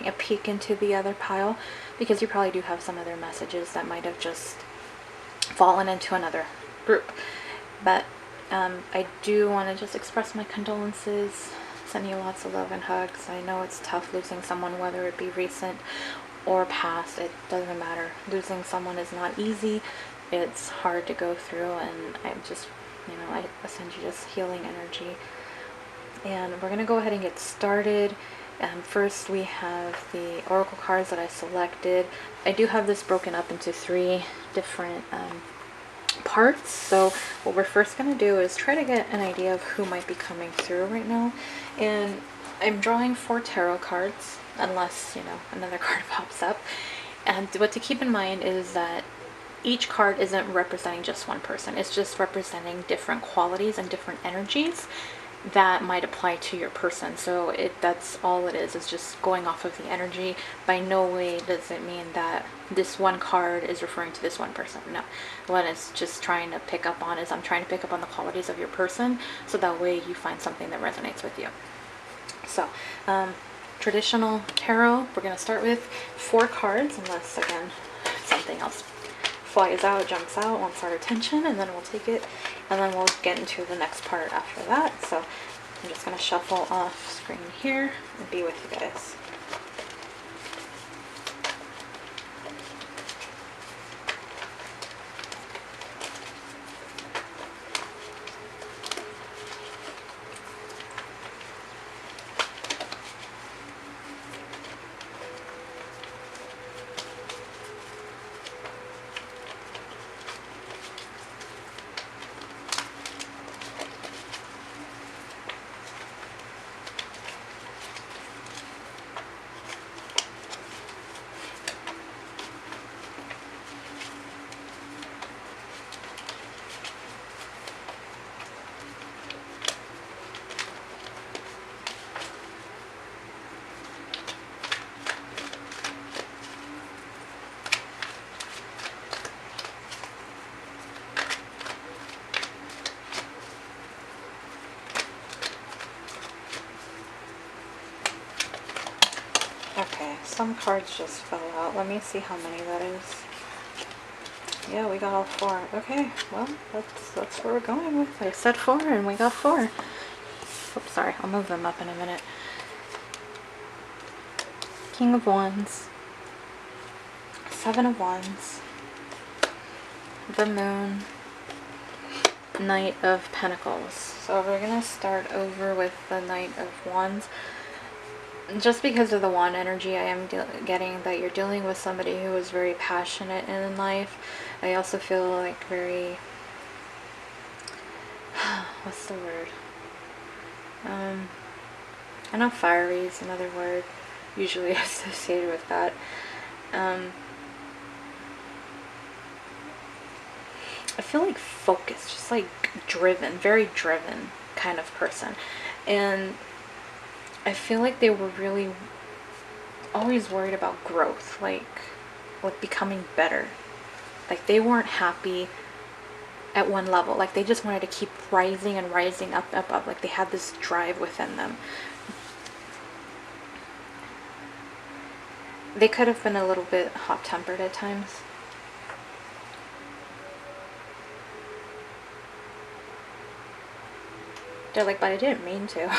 a peek into the other pile, because you probably do have some other messages that might have just fallen into another group. But I do want to just express my condolences, send you lots of love and hugs. I know it's tough losing someone, whether it be recent or past, it doesn't matter. Losing someone is not easy. It's hard to go through, and I'm just, you know, I send you just healing energy. And we're going to go ahead and get started. First we have the oracle cards that I selected. I do have this broken up into 3 different parts. So what we're first going to do is try to get an idea of who might be coming through right now. And I'm drawing 4 tarot cards, unless, you know, another card pops up. And what to keep in mind is that each card isn't representing just one person. It's just representing different qualities and different energies that might apply to your person. So that's all it is. It's just going off of the energy. By no way does it mean that this one card is referring to this one person. No. What it's just trying to pick up on is I'm trying to pick up on the qualities of your person, so that way you find something that resonates with you. So traditional tarot, we're going to start with 4 cards, unless again something else flies out, jumps out, wants our attention, and then we'll take it, and then we'll get into the next part after that. So I'm just going to shuffle off screen here and be with you guys. some cards just fell out. Let me see how many that is. Yeah, we got all 4. Okay, well, that's where we're going with it. I said 4 and we got 4. Oops, sorry. I'll move them up in a minute. King of Wands. 7 of Wands. The Moon. Knight of Pentacles. So we're going to start over with the Knight of Wands. Just because of the wand energy, I am getting that you're dealing with somebody who is very passionate in life. I also feel like very, what's the word? I know fiery is another word usually associated with that. I feel like focused, just like driven, very driven kind of person. And I feel like they were really always worried about growth, like becoming better. Like they weren't happy at one level. Like they just wanted to keep rising and rising up. Like they had this drive within them. They could have been a little bit hot-tempered at times. They're like, but I didn't mean to.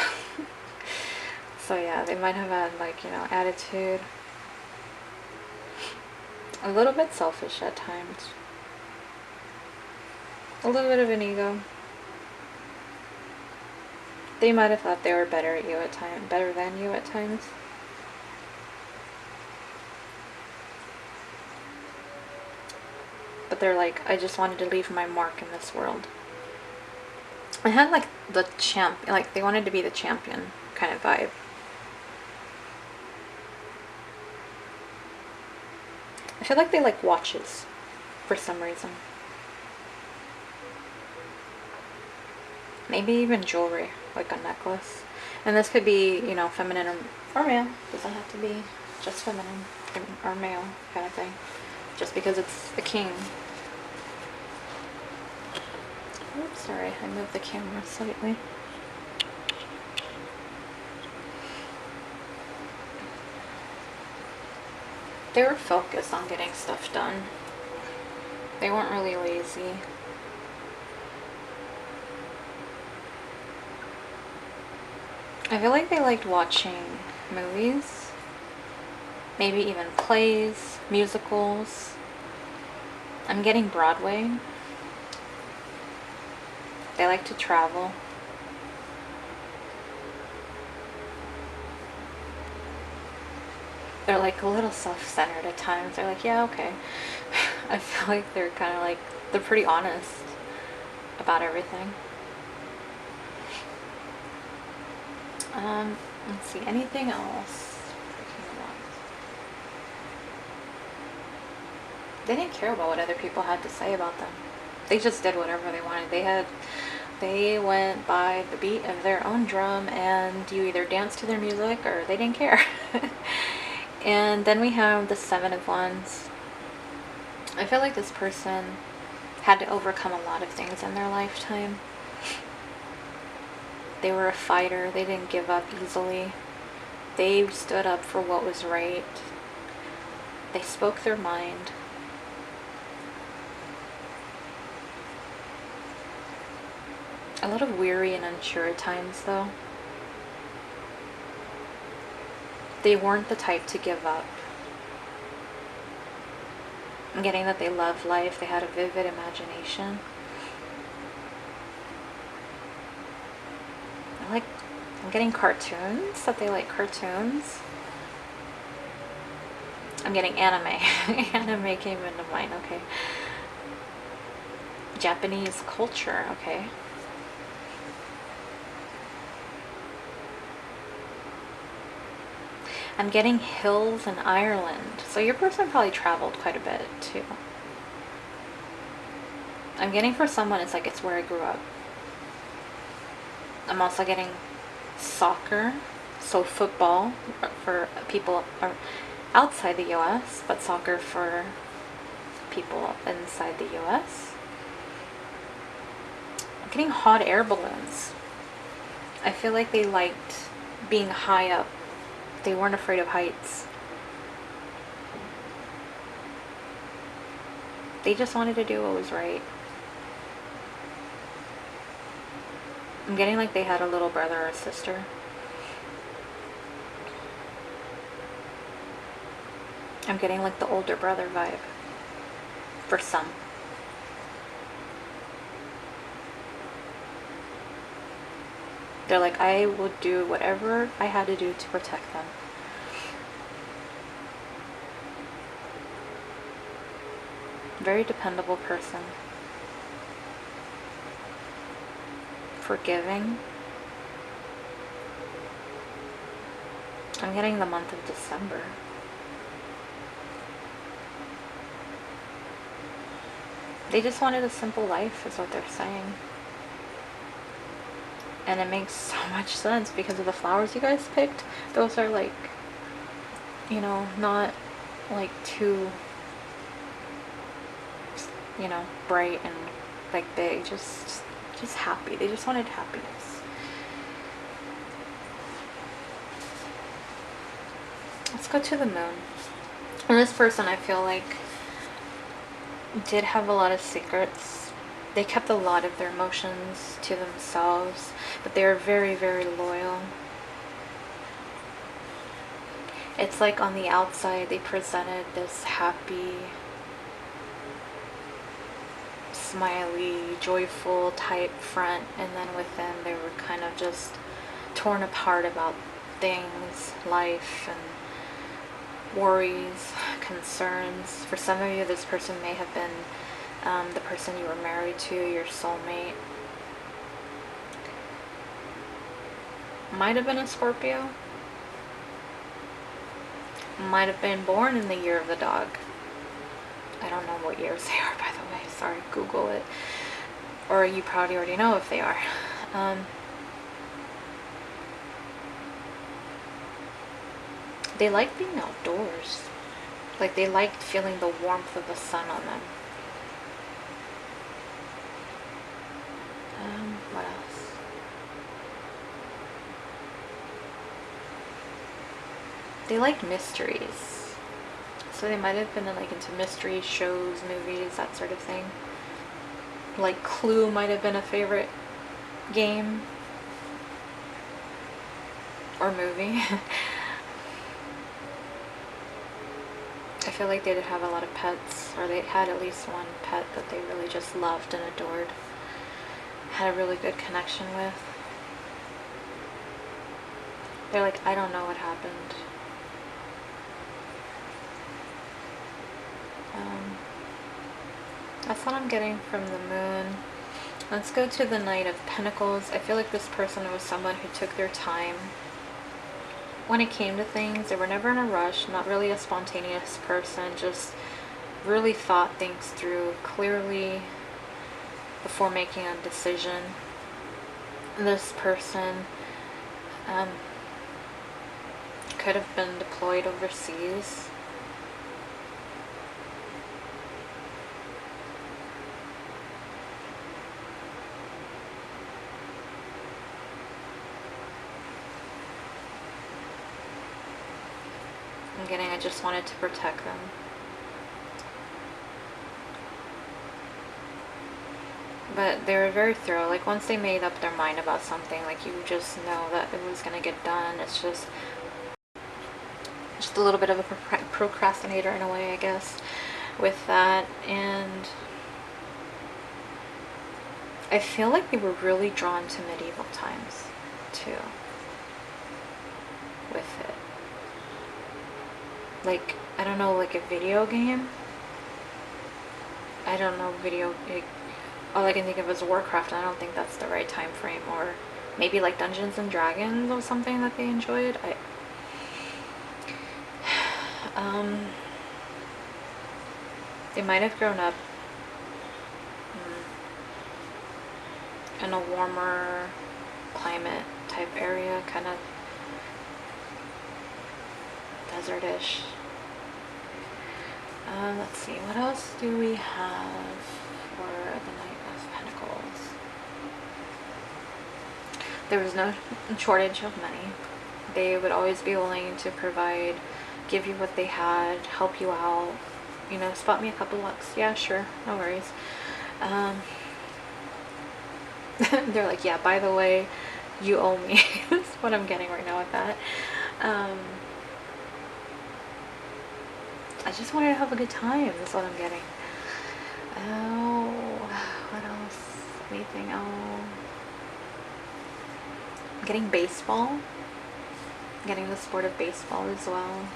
So yeah, they might have had like, you know, attitude. A little bit selfish at times. A little bit of an ego. They might have thought they were better at you at times, better than you at times. But they're like, I just wanted to leave my mark in this world. I had like the like they wanted to be the champion kind of vibe. I feel like they like watches for some reason. Maybe even jewelry, like a necklace. And this could be, you know, feminine or male. Doesn't have to be just feminine or male kind of thing. Just because it's the king. Oops, sorry, I moved the camera slightly. They were focused on getting stuff done. They weren't really lazy. I feel like they liked watching movies, maybe even plays, musicals. I'm getting Broadway. They like to travel. They're like a little self-centered at times. They're like, yeah, okay. I feel like they're kind of like, they're pretty honest about everything. Let's see, anything else? They didn't care about what other people had to say about them. They just did whatever they wanted. They went by the beat of their own drum, and you either danced to their music or they didn't care. And then we have the 7 of Wands. I feel like this person had to overcome a lot of things in their lifetime. They were a fighter. They didn't give up easily. They stood up for what was right. They spoke their mind. A lot of weary and unsure at times, though. They weren't the type to give up. I'm getting that they love life. They had a vivid imagination. I'm getting cartoons, that they like cartoons. I'm getting anime. Anime came into mind, okay. Japanese culture, okay. I'm getting hills in Ireland. So your person probably traveled quite a bit too. I'm getting for someone, it's like it's where I grew up. I'm also getting soccer, so football for people outside the US, but soccer for people inside the US. I'm getting hot air balloons. I feel like they liked being high up. They weren't afraid of heights. They just wanted to do what was right. I'm getting like they had a little brother or sister. I'm getting like the older brother vibe for some. They're like, I will do whatever I had to do to protect them. Very dependable person. Forgiving. I'm getting the month of December. They just wanted a simple life, is what they're saying. And it makes so much sense because of the flowers you guys picked. Those are like, you know, not like too, you know, bright and like big. Just happy. They just wanted happiness. Let's go to the moon. And this person, I feel like, did have a lot of secrets. They kept a lot of their emotions to themselves, but they were very, very loyal. It's like on the outside they presented this happy, smiley, joyful type front, and then within they were kind of just torn apart about things, life, and worries, concerns. For some of you, this person may have been the person you were married to, your soulmate. Might have been a Scorpio. Might have been born in the year of the dog. I don't know what years they are, by the way. Sorry, Google it. Or you probably already know if they are. They like being outdoors. Like they liked feeling the warmth of the sun on them. What else? They like mysteries. So they might have been like into mystery shows, movies, that sort of thing. Like Clue might have been a favorite game or movie. I feel like they did have a lot of pets, or they had at least one pet that they really just loved and adored. Had a really good connection with. They're like, I don't know what happened. That's what I'm getting from the moon. Let's go to the Knight of Pentacles. I feel like this person was someone who took their time when it came to things. They were never in a rush, not really a spontaneous person, just really thought things through clearly before making a decision. This person could have been deployed overseas. I'm getting, I just wanted to protect them. But they were very thorough. Like once they made up their mind about something, like you just know that it was going to get done. It's just a little bit of a procrastinator in a way, I guess, with that. And I feel like they were really drawn to medieval times too with it. Like, I don't know, like a video game. I don't know, all I can think of is Warcraft. I don't think that's the right time frame. Or maybe like Dungeons and Dragons or something that they enjoyed. They might have grown up in a warmer climate type area, kind of desertish. Let's see, what else do we have for the Knight of Pentacles? There was no shortage of money. They would always be willing to provide, give you what they had, help you out, you know, spot me a couple bucks. Yeah, sure, no worries. They're like, yeah, by the way, you owe me. That's what I'm getting right now with that. I just wanted to have a good time. That's what I'm getting. Oh, what else? Anything else? I'm getting baseball. I'm getting the sport of baseball as well.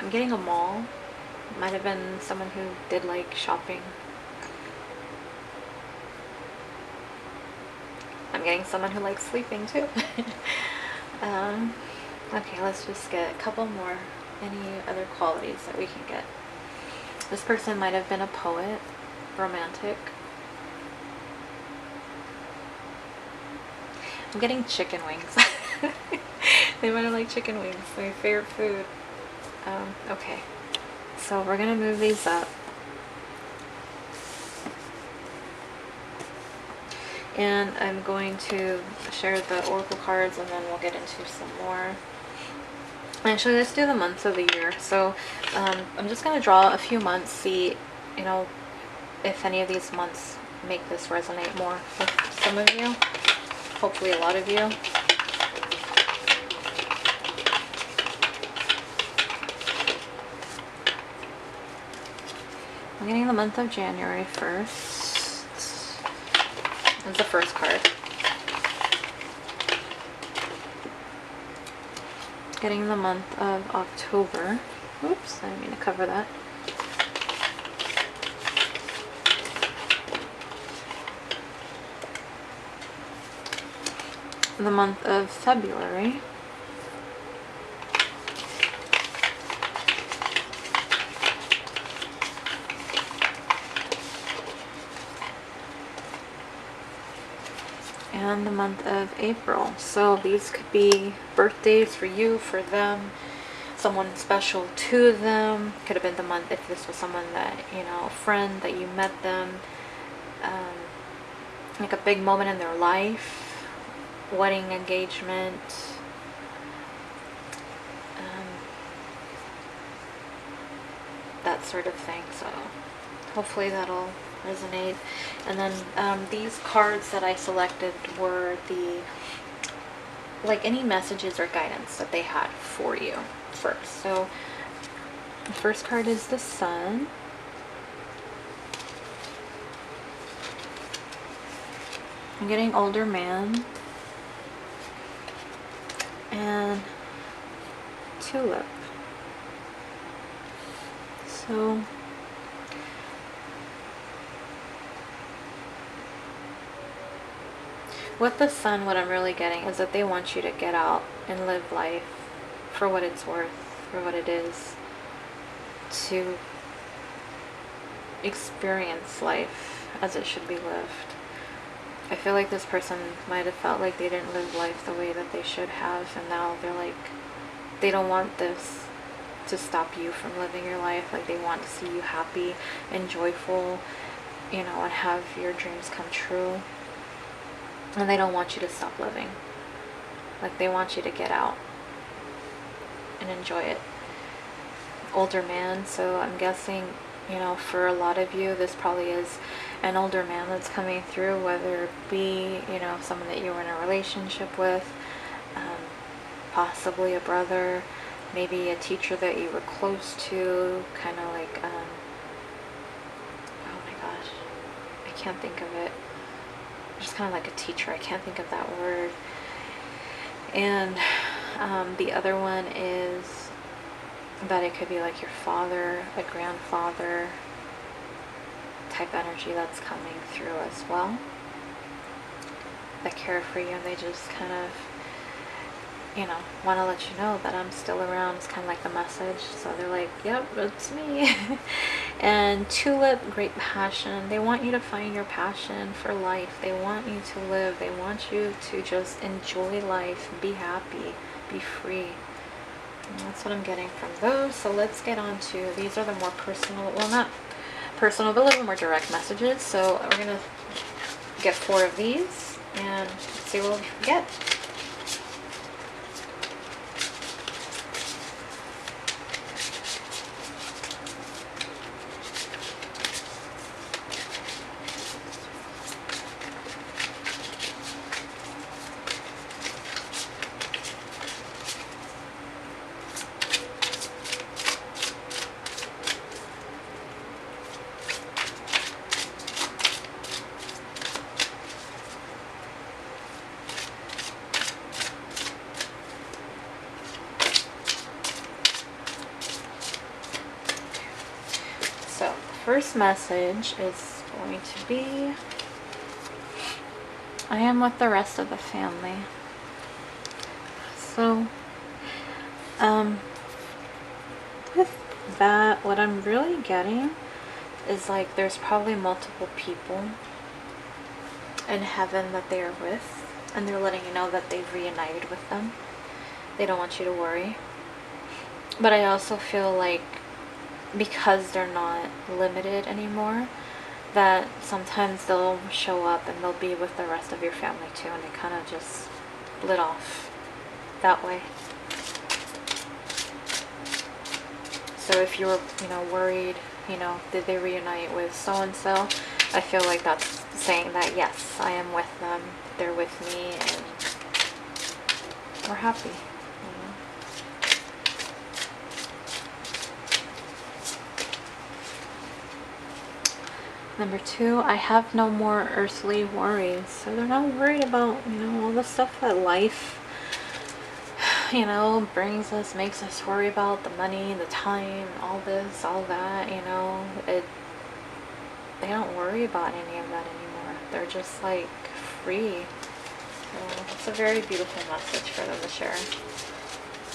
I'm getting a mall. Might have been someone who did like shopping. I'm getting someone who likes sleeping too. Okay, let's just get a couple more. Any other qualities that we can get? This person might have been a poet, romantic. I'm getting chicken wings. They might have liked chicken wings, my favorite food. Okay, so we're gonna move these up. And I'm going to share the oracle cards, and then we'll get into some more. Actually, let's do the months of the year. So I'm just going to draw a few months, see, you know, if any of these months make this resonate more with some of you. Hopefully a lot of you. I'm getting the month of January first. That's the first card. Getting the month of October. Oops, I didn't mean to cover that. The month of February. And the month of April. So these could be birthdays for you, for them, someone special to them. Could have been the month if this was someone that, you know, a friend that you met them, like a big moment in their life, wedding, engagement, that sort of thing. So hopefully that'll resonate. And then these cards that I selected were the, like, any messages or guidance that they had for you first. So the first card is the Sun. I'm getting older man and tulip. So with the Sun, what I'm really getting is that they want you to get out and live life for what it's worth, for what it is, to experience life as it should be lived. I feel like this person might have felt like they didn't live life the way that they should have, and now they're like, they don't want this to stop you from living your life. Like, they want to see you happy and joyful, you know, and have your dreams come true. And they don't want you to stop living. Like, they want you to get out and enjoy it. Older man, so I'm guessing, you know, for a lot of you, this probably is an older man that's coming through, whether it be, you know, someone that you were in a relationship with, possibly a brother, maybe a teacher that you were close to, kind of like, oh my gosh, I can't think of it. Just kind of like a teacher, I can't think of that word. And the other one is that it could be like your father, a grandfather type energy that's coming through as well, that care for you, and they just kind of, you know, want to let you know that I'm still around. It's kind of like the message. So they're like, yep, it's me. And tulip, great passion. They want you to find your passion for life. They want you to live. They want you to just enjoy life, be happy, be free. And that's what I'm getting from those. So let's get on to, these are the more personal, well, not personal, but a little more direct messages. So we're going to get 4 of these and see what we get. first message is going to be, I am with the rest of the family. So, with that, what I'm really getting is like there's probably multiple people in heaven that they are with, and they're letting you know that they've reunited with them. They don't want you to worry. But I also feel like because they're not limited anymore, that sometimes they'll show up and they'll be with the rest of your family too, and it kind of just split off that way. So if you're, worried, did they reunite with so-and-so, I feel like that's saying that, yes, I am with them, they're with me, and we're happy. Number 2, I have no more earthly worries. So they're not worried about, all the stuff that life, brings us, makes us worry about, the money, the time, all this, all that, they don't worry about any of that anymore. They're just like free. So it's a very beautiful message for them to share.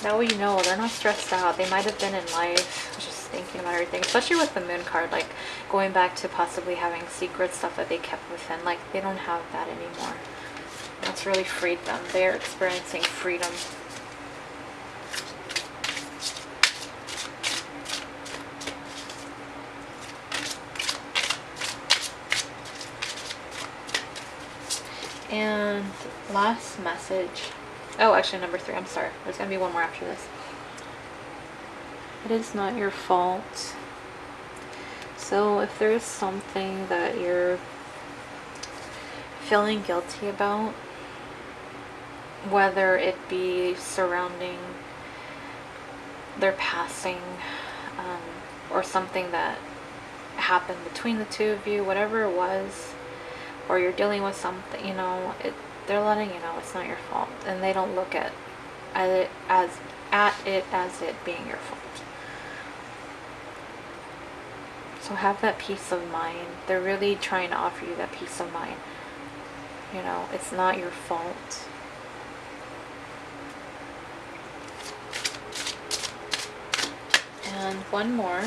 That way they're not stressed out. They might have been in life just thinking about everything, especially with the moon card, like going back to possibly having secret stuff that they kept within. Like they don't have that anymore. That's really freed them. They're experiencing freedom. And last message. Oh, actually number 3. I'm sorry. There's going to be one more after this. It is not your fault. So if there's something that you're feeling guilty about, whether it be surrounding their passing, or something that happened between the two of you, whatever it was, or you're dealing with something, they're letting you know it's not your fault, and they don't look at it as it being your fault. So have that peace of mind. They're really trying to offer you that peace of mind. It's not your fault. And one more.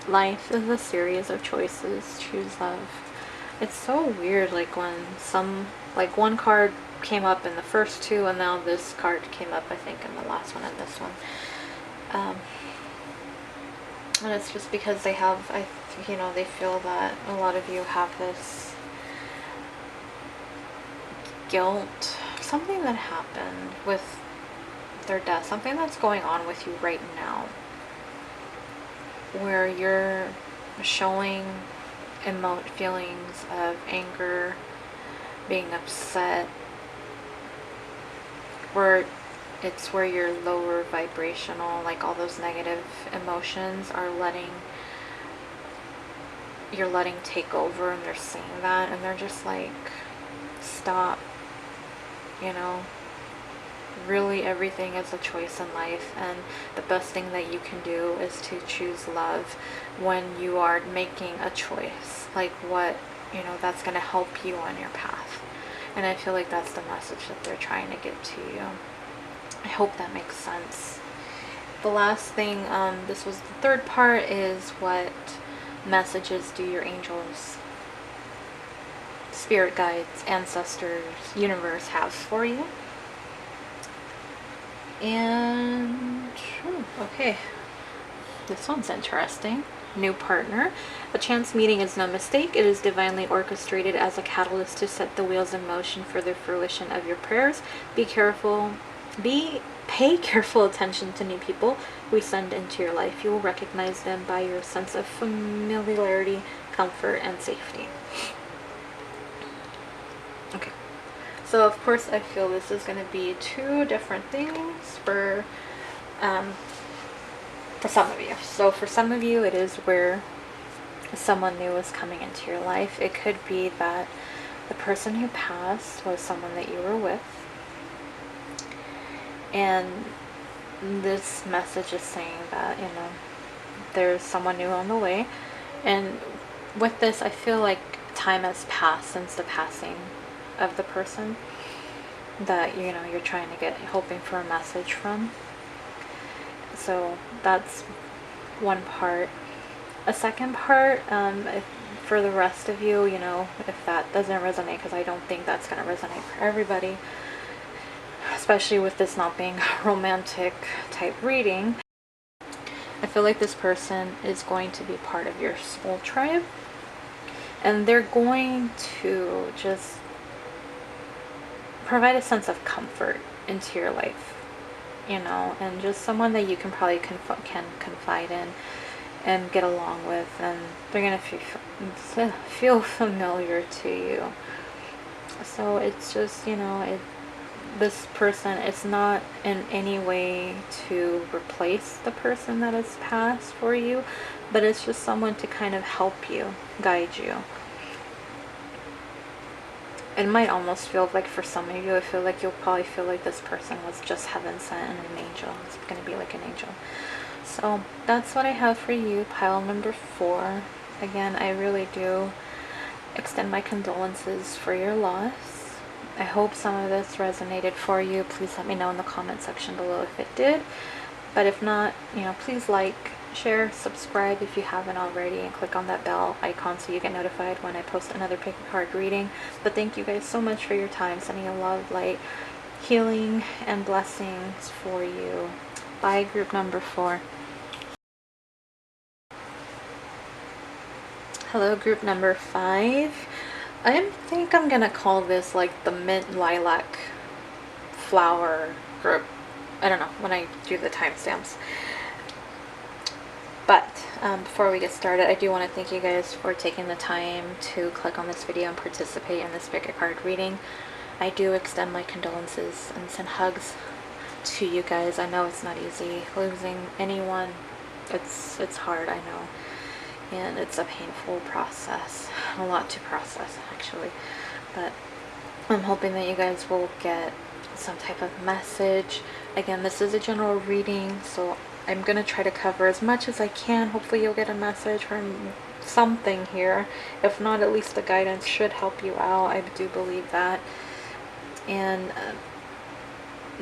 Life is a series of choices. Choose love. It's so weird, like when one card came up in the first 2, and now this card came up, I think, in the last one and this one. And it's just because they have, they feel that a lot of you have this guilt, something that happened with their death, something that's going on with you right now, where you're showing feelings of anger, being upset, where your lower vibrational, like all those negative emotions you're letting take over, and they're saying that, and they're just like, stop. Really everything is a choice in life, and the best thing that you can do is to choose love when you are making a choice, like what that's going to help you on your path. And I feel like that's the message that they're trying to get to you. I hope that makes sense. The last thing, this was the 3rd part, is what messages do your angels, spirit guides, ancestors, universe have for you. And okay, this one's interesting. New partner. A chance meeting is no mistake. It is divinely orchestrated as a catalyst to set the wheels in motion for the fruition of your prayers. Pay careful attention to new people we send into your life. You will recognize them by your sense of familiarity, comfort, and safety. Okay. So of course I feel this is going to be 2 different things for For some of you. So for some of you, it is where someone new is coming into your life. It could be that the person who passed was someone that you were with, and this message is saying that, you know, there's someone new on the way. And with this, I feel like time has passed since the passing of the person that, you know, you're trying to get, hoping for a message from. So that's one part. A second part, for the rest of you, you know, if that doesn't resonate, because I don't think that's going to resonate for everybody, especially with this not being a romantic type reading, I feel like this person is going to be part of your soul tribe, and they're going to just provide a sense of comfort into your life, you know, and just someone that you can probably can confide in and get along with, and they're gonna feel familiar to you. So it's just, you know, this person, it's not in any way to replace the person that has passed for you, but it's just someone to kind of help you, guide you. It might almost feel like, for some of you, I feel like you'll probably feel like this person was just heaven sent and an angel. It's going to be like an angel. So that's what I have for you, pile number 4. Again, I really do extend my condolences for your loss. I hope some of this resonated for you. Please let me know in the comment section below if it did. But if not, you know, please like, share, subscribe if you haven't already, and click on that bell icon so you get notified when I post another pick a card reading. But thank you guys so much for your time. Sending you love, light, healing, and blessings for you. Bye, group number 4. Hello, group number 5. I think I'm gonna call this like the mint lilac flower group. I don't know when I do the timestamps. But before we get started, I do want to thank you guys for taking the time to click on this video and participate in this pick a card reading. I do extend my condolences and send hugs to you guys. I know it's not easy losing anyone. It's hard, I know. And it's a painful process. A lot to process, actually. But I'm hoping that you guys will get some type of message. Again, this is a general reading, so I'm going to try to cover as much as I can. Hopefully you'll get a message from something here. If not, at least the guidance should help you out. I do believe that. And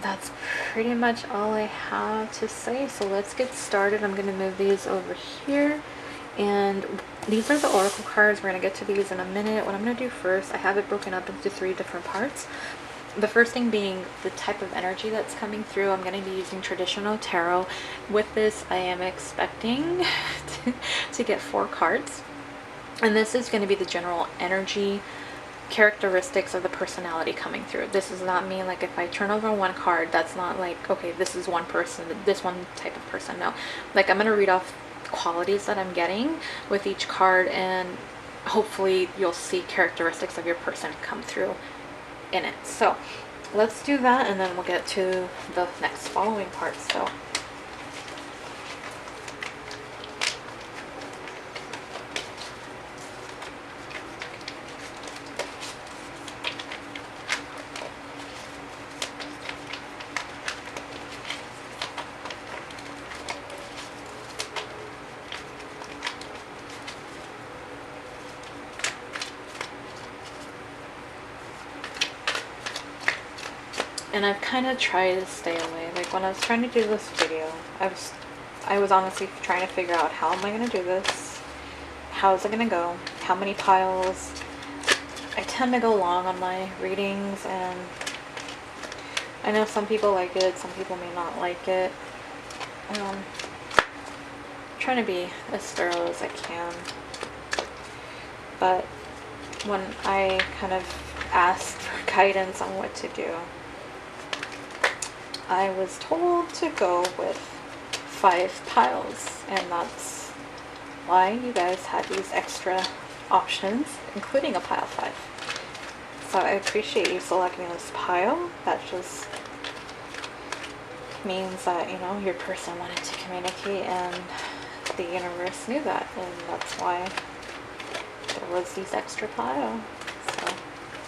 that's pretty much all I have to say. So let's get started. I'm going to move these over here. And these are the oracle cards. We're going to get to these in a minute. What I'm going to do first, I have it broken up into 3 different parts. The first thing being the type of energy that's coming through. I'm going to be using traditional tarot. With this, I am expecting to get 4 cards. And this is going to be the general energy characteristics of the personality coming through. This does not mean like if I turn over one card, that's not like, okay, this is one person, this one type of person. No. Like, I'm going to read off qualities that I'm getting with each card, and hopefully you'll see characteristics of your person come through in it. So let's do that, and then we'll get to the next following part. So and I've kind of tried to stay away. Like, when I was trying to do this video, I was honestly trying to figure out, how am I going to do this? How is it going to go? How many piles? I tend to go long on my readings, and I know some people like it, some people may not like it. Trying to be as thorough as I can. But when I kind of asked for guidance on what to do, I was told to go with 5 piles, and that's why you guys had these extra options, including a pile 5. So I appreciate you selecting this pile. That just means that, you know, your person wanted to communicate, and the universe knew that, and that's why there was these extra piles. So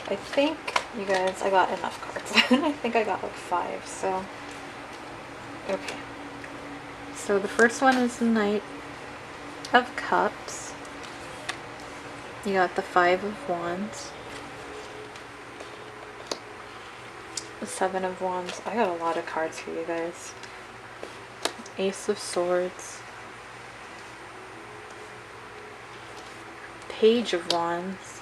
I think, you guys, I got enough cards. I think I got like 5, so okay. So the first one is the Knight of Cups. You got the 5 of Wands, the 7 of Wands. I got a lot of cards for you guys. Ace of Swords, Page of Wands.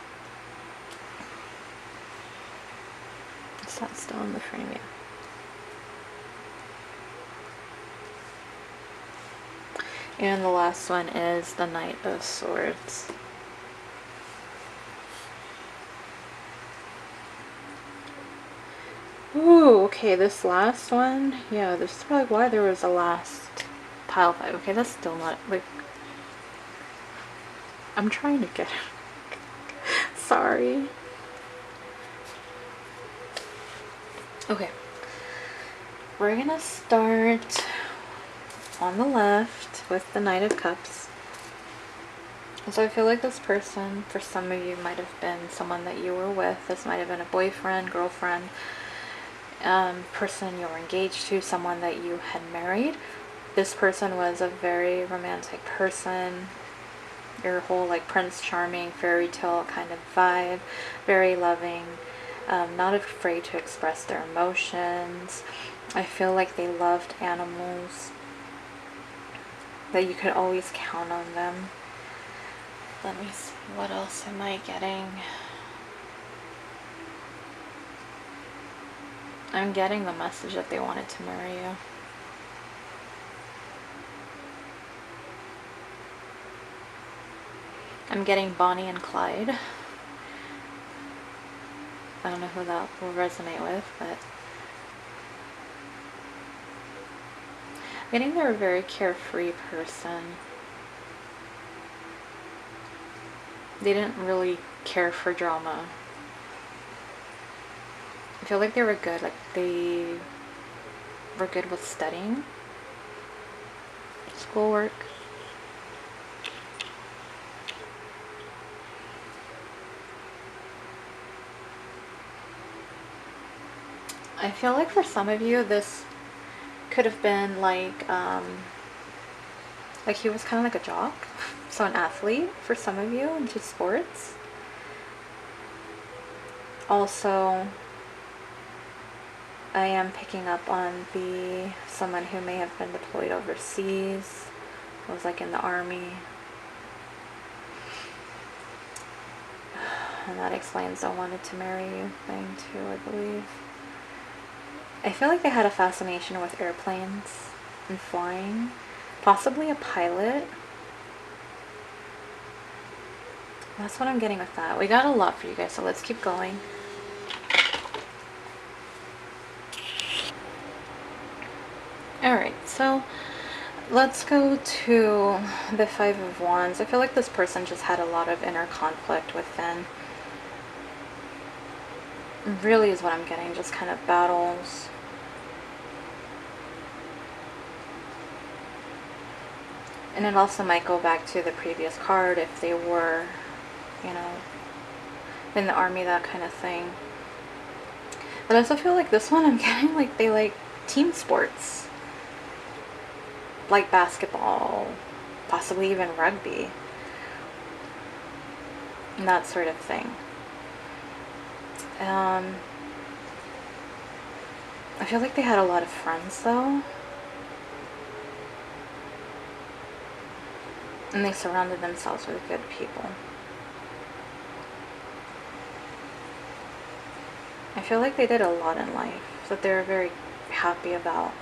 Is that still in the frame? Yeah. And the last one is the Knight of Swords. Ooh, okay, this last one, yeah, this is probably why there was a last pile 5. Okay, that's still not, like, I'm trying to get sorry. Okay, we're gonna start on the left with the Knight of Cups. So I feel like this person, for some of you, might have been someone that you were with. This might have been a boyfriend, girlfriend, person you were engaged to, someone that you had married. This person was a very romantic person. Your whole like Prince Charming fairy tale kind of vibe, very loving, not afraid to express their emotions. I feel like they loved animals, that you could always count on them. Let me see, what else am I getting? I'm getting the message that they wanted to marry you. I'm getting Bonnie and Clyde. I don't know who that will resonate with, but I'm getting they're a very carefree person. They didn't really care for drama. I feel like they were good, like they were good with studying, schoolwork. I feel like for some of you, this could have been like he was kind of like a jock, so an athlete for some of you into sports. Also, I am picking up on someone who may have been deployed overseas, was like in the army. And that explains the wanted to marry you thing too, I believe. I feel like they had a fascination with airplanes and flying, possibly a pilot. That's what I'm getting with that. We got a lot for you guys, so let's keep going. Alright, so let's go to the 5 of Wands. I feel like this person just had a lot of inner conflict within. Really is what I'm getting, just kind of battles. And it also might go back to the previous card if they were, you know, in the army, that kind of thing. But I also feel like this one I'm getting like they like team sports. Like basketball, possibly even rugby. And that sort of thing. I feel like they had a lot of friends though. And they surrounded themselves with good people. I feel like they did a lot in life that they were very happy about.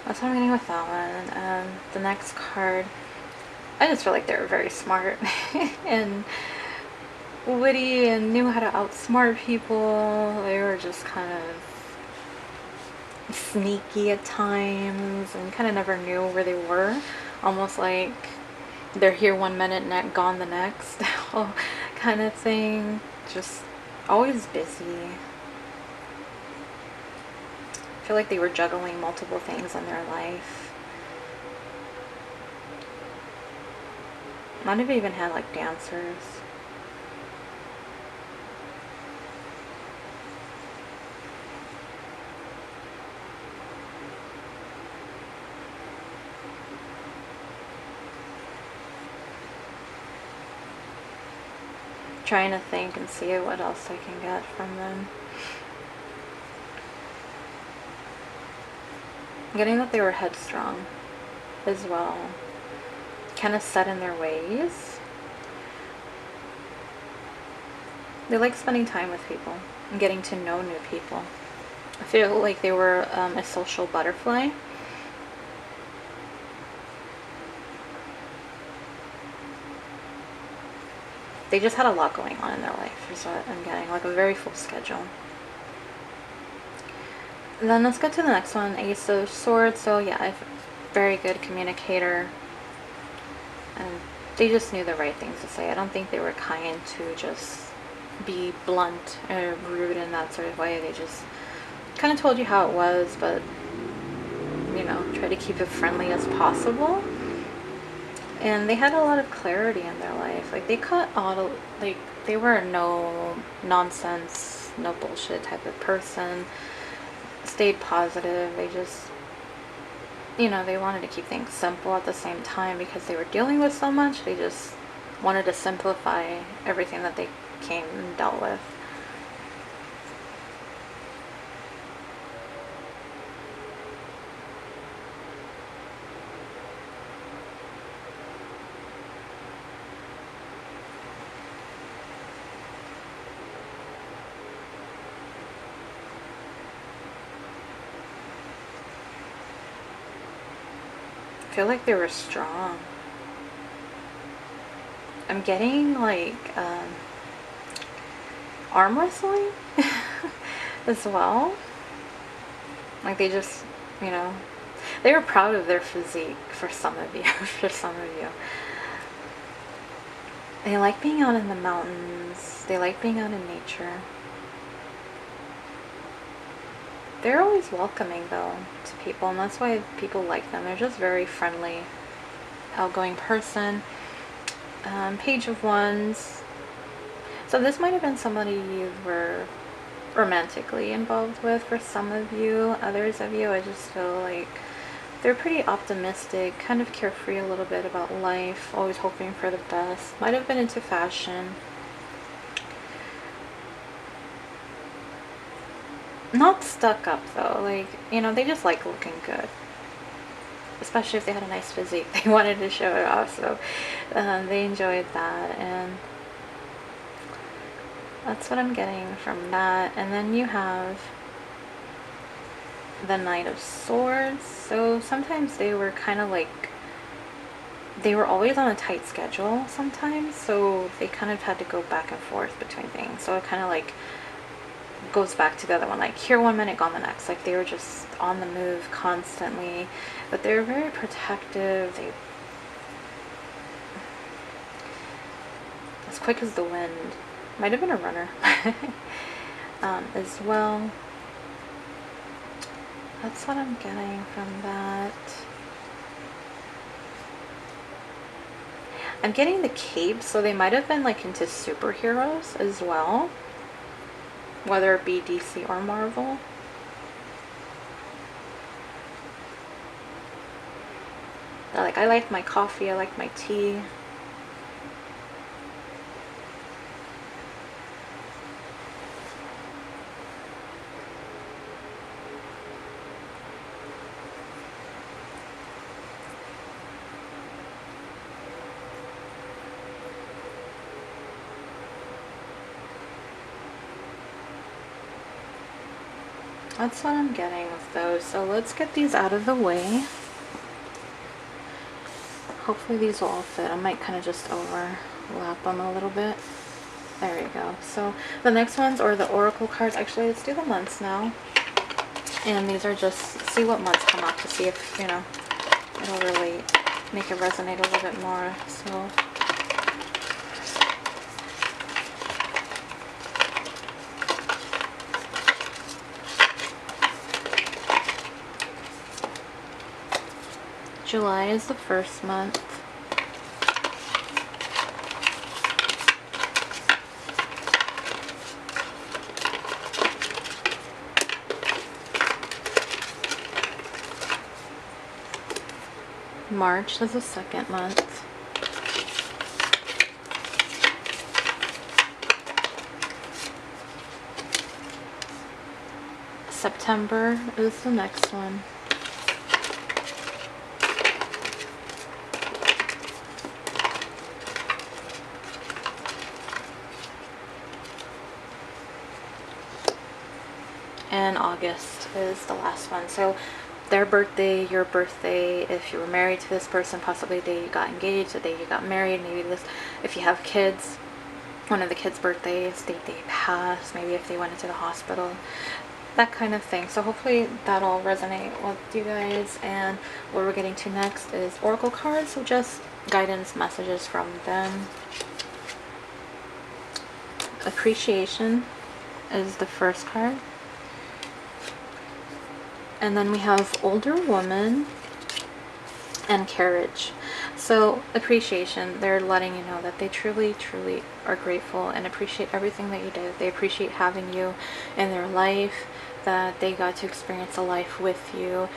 That's what I'm getting with that one. The next card, I just feel like they were very smart and witty and knew how to outsmart people. They were just kind of sneaky at times and kind of never knew where they were. Almost like they're here one minute and gone the next kind of thing. Just always busy. I feel like they were juggling multiple things in their life. Might have even had like dancers. Trying to think and see what else I can get from them. I'm getting that they were headstrong as well. Kind of set in their ways. They like spending time with people and getting to know new people. I feel like they were a social butterfly. They just had a lot going on in their life, is what I'm getting. Like a very full schedule. And then let's go to the next one, Ace of Swords. So yeah, very good communicator. And they just knew the right things to say. I don't think they were kind to just be blunt or rude in that sort of way. They just kind of told you how it was, but you know, try to keep it friendly as possible. And they had a lot of clarity in their life. Like they cut all, like they were a no nonsense, no bullshit type of person. Stayed positive. They just, you know, they wanted to keep things simple at the same time because they were dealing with so much. They just wanted to simplify everything that they came and dealt with. I feel like they were strong. I'm getting like arm wrestling as well. Like they just, you know, they were proud of their physique for some of you. For some of you. They like being out in the mountains. They like being out in nature. They're always welcoming though to people, and that's why people like them. They're just very friendly, outgoing person. Page of Wands. So this might have been somebody you were romantically involved with for some of you. Others of you, I just feel like they're pretty optimistic, kind of carefree a little bit about life, always hoping for the best. Might have been into fashion. Not stuck up though, like, you know, they just like looking good. Especially if they had a nice physique. They wanted to show it off, so they enjoyed that. And that's what I'm getting from that. And then you have the Knight of Swords. So sometimes they were kind of like, they were always on a tight schedule sometimes, so they kind of had to go back and forth between things. So it kind of like goes back to the other one, like here one minute, gone the next. Like they were just on the move constantly, but they were very protective. They as quick as the wind. Might have been a runner as well. That's what I'm getting from that. I'm getting the cape, so they might have been like into superheroes as well, whether it be DC or Marvel. They're like, I like my coffee, I like my tea. That's what I'm getting with those. So let's get these out of the way. Hopefully these will all fit. I might kind of just overlap them a little bit. There we go. So the next ones are the Oracle cards. Actually, let's do the months now. And these are just, see what months come up to see if, you know, it'll relate. make it resonate a little bit more. So July is the first month. March is the second month. September is the next one. And August is the last one. So their birthday, your birthday, if you were married to this person, possibly the day you got engaged, the day you got married, maybe this, if you have kids, one of the kids' birthdays, the day they passed, maybe if they went into the hospital, that kind of thing. So hopefully that'll resonate with you guys. And what we're getting to next is oracle cards, so just guidance messages from them. Appreciation is the first card. And then we have older woman and carriage. So appreciation, they're letting you know that they truly, truly are grateful and appreciate everything that you did. They appreciate having you in their life, that they got to experience a life with you,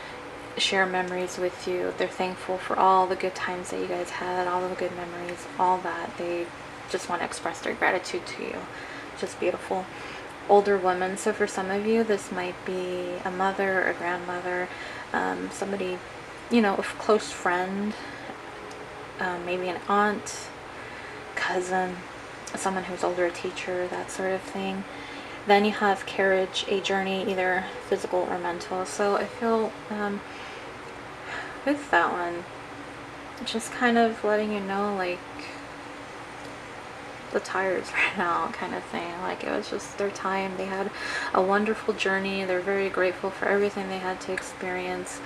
share memories with you. They're thankful for all the good times that you guys had, all the good memories, all that. They just want to express their gratitude to you. Just beautiful. Older woman, so for some of you this might be a mother, a grandmother, somebody, you know, a close friend, maybe an aunt, cousin, someone who's older, a teacher, that sort of thing. Then you have carriage, a journey, either physical or mental. So I feel with that one, just kind of letting you know, like, the tires right now kind of thing. Like, it was just their time. They had a wonderful journey. They're very grateful for everything they had to experience,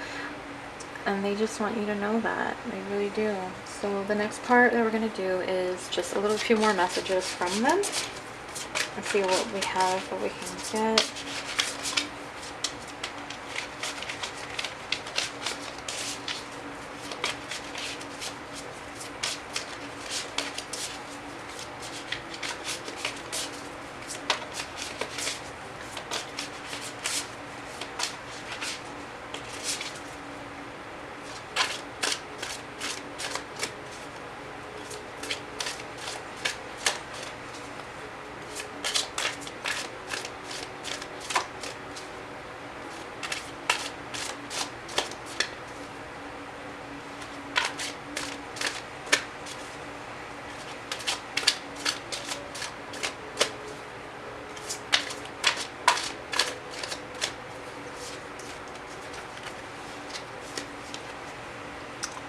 and they just want you to know that. They really do. So the next part that we're going to do is just a few more messages from them. Let's see what we have, what we can get.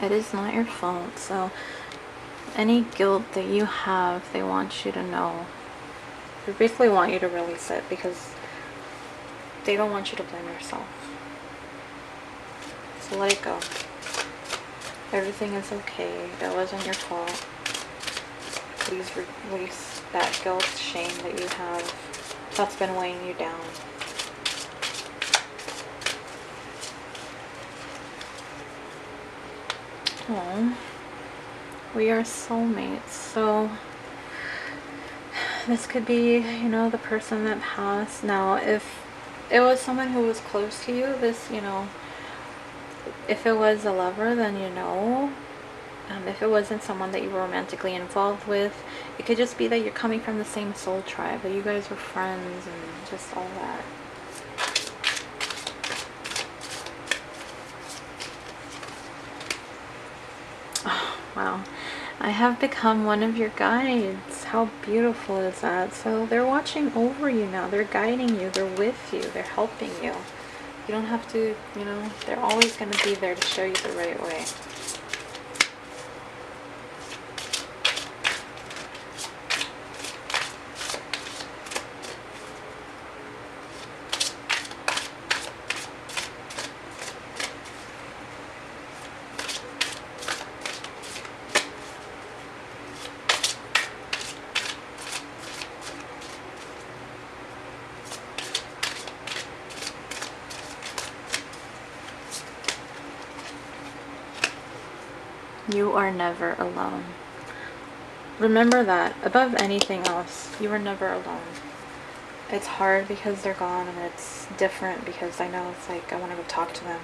It is not your fault. So any guilt that you have, they want you to know. They basically want you to release it because they don't want you to blame yourself. So let it go. Everything is okay. That wasn't your fault. Please release that guilt, shame that you have that's been weighing you down. Oh, we are soulmates. So this could be, you know, the person that passed. Now, if it was someone who was close to you, this, you know, if it was a lover, then you know. If it wasn't someone that you were romantically involved with, it could just be that you're coming from the same soul tribe, that you guys were friends and just all that. Oh, wow. I have become one of your guides. How beautiful is that? So they're watching over you now. They're guiding you. They're with you. They're helping you. You don't have to, you know, they're always going to be there to show you the right way. You are never alone. Remember that. Above anything else, you are never alone. It's hard because they're gone, and it's different because I know it's like I want to go talk to them,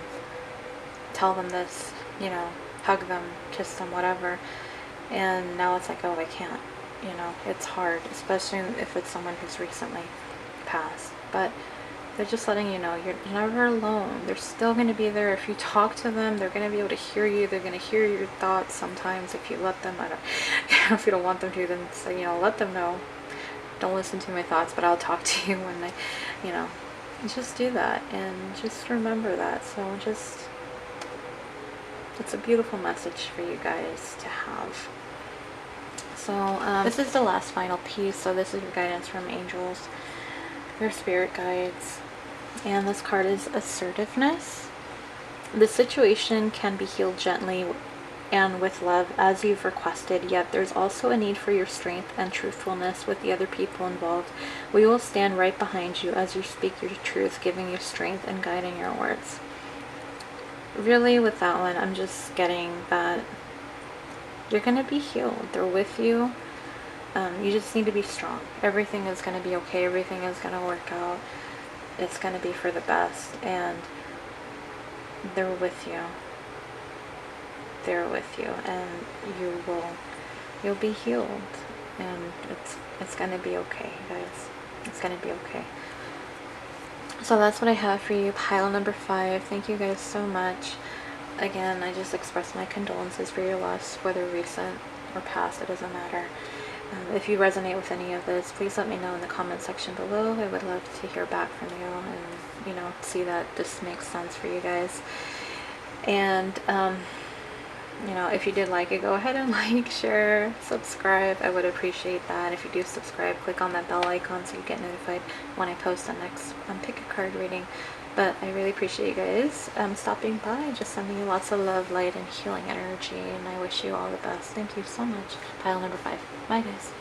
tell them this, you know, hug them, kiss them, whatever. And now it's like, oh, I can't. You know, it's hard, especially if it's someone who's recently passed. But they're just letting you know you're never alone. They're still going to be there. If you talk to them, they're going to be able to hear you. They're going to hear your thoughts sometimes if you let them. I don't, if you don't want them to, then say, you know, let them know. Don't listen to my thoughts, but I'll talk to you when you know, just do that and just remember that. So just, it's a beautiful message for you guys to have. So this is the last final piece. So this is your guidance from angels, your spirit guides. And this card is assertiveness. The situation can be healed gently and with love as you've requested, yet there's also a need for your strength and truthfulness with the other people involved. We will stand right behind you as you speak your truth, giving you strength and guiding your words. Really, with that one, I'm just getting that you're going to be healed. They're with you. You just need to be strong. Everything is going to be okay. Everything is going to work out. It's going to be for the best, and they're with you. They're with you, and you'll be healed, and it's going to be okay, guys. It's going to be okay. So that's what I have for you, pile number 5. Thank you guys so much. Again, I just express my condolences for your loss, whether recent or past, it doesn't matter. If you resonate with any of this, please let me know in the comment section below. I would love to hear back from you and, you know, see that this makes sense for you guys. And, you know, if you did like it, go ahead and like, share, subscribe. I would appreciate that. If you do subscribe, click on that bell icon so you get notified when I post the next pick a card reading. But I really appreciate you guys stopping by, just sending you lots of love, light, and healing energy, and I wish you all the best. Thank you so much. Pile number 5. Bye, guys.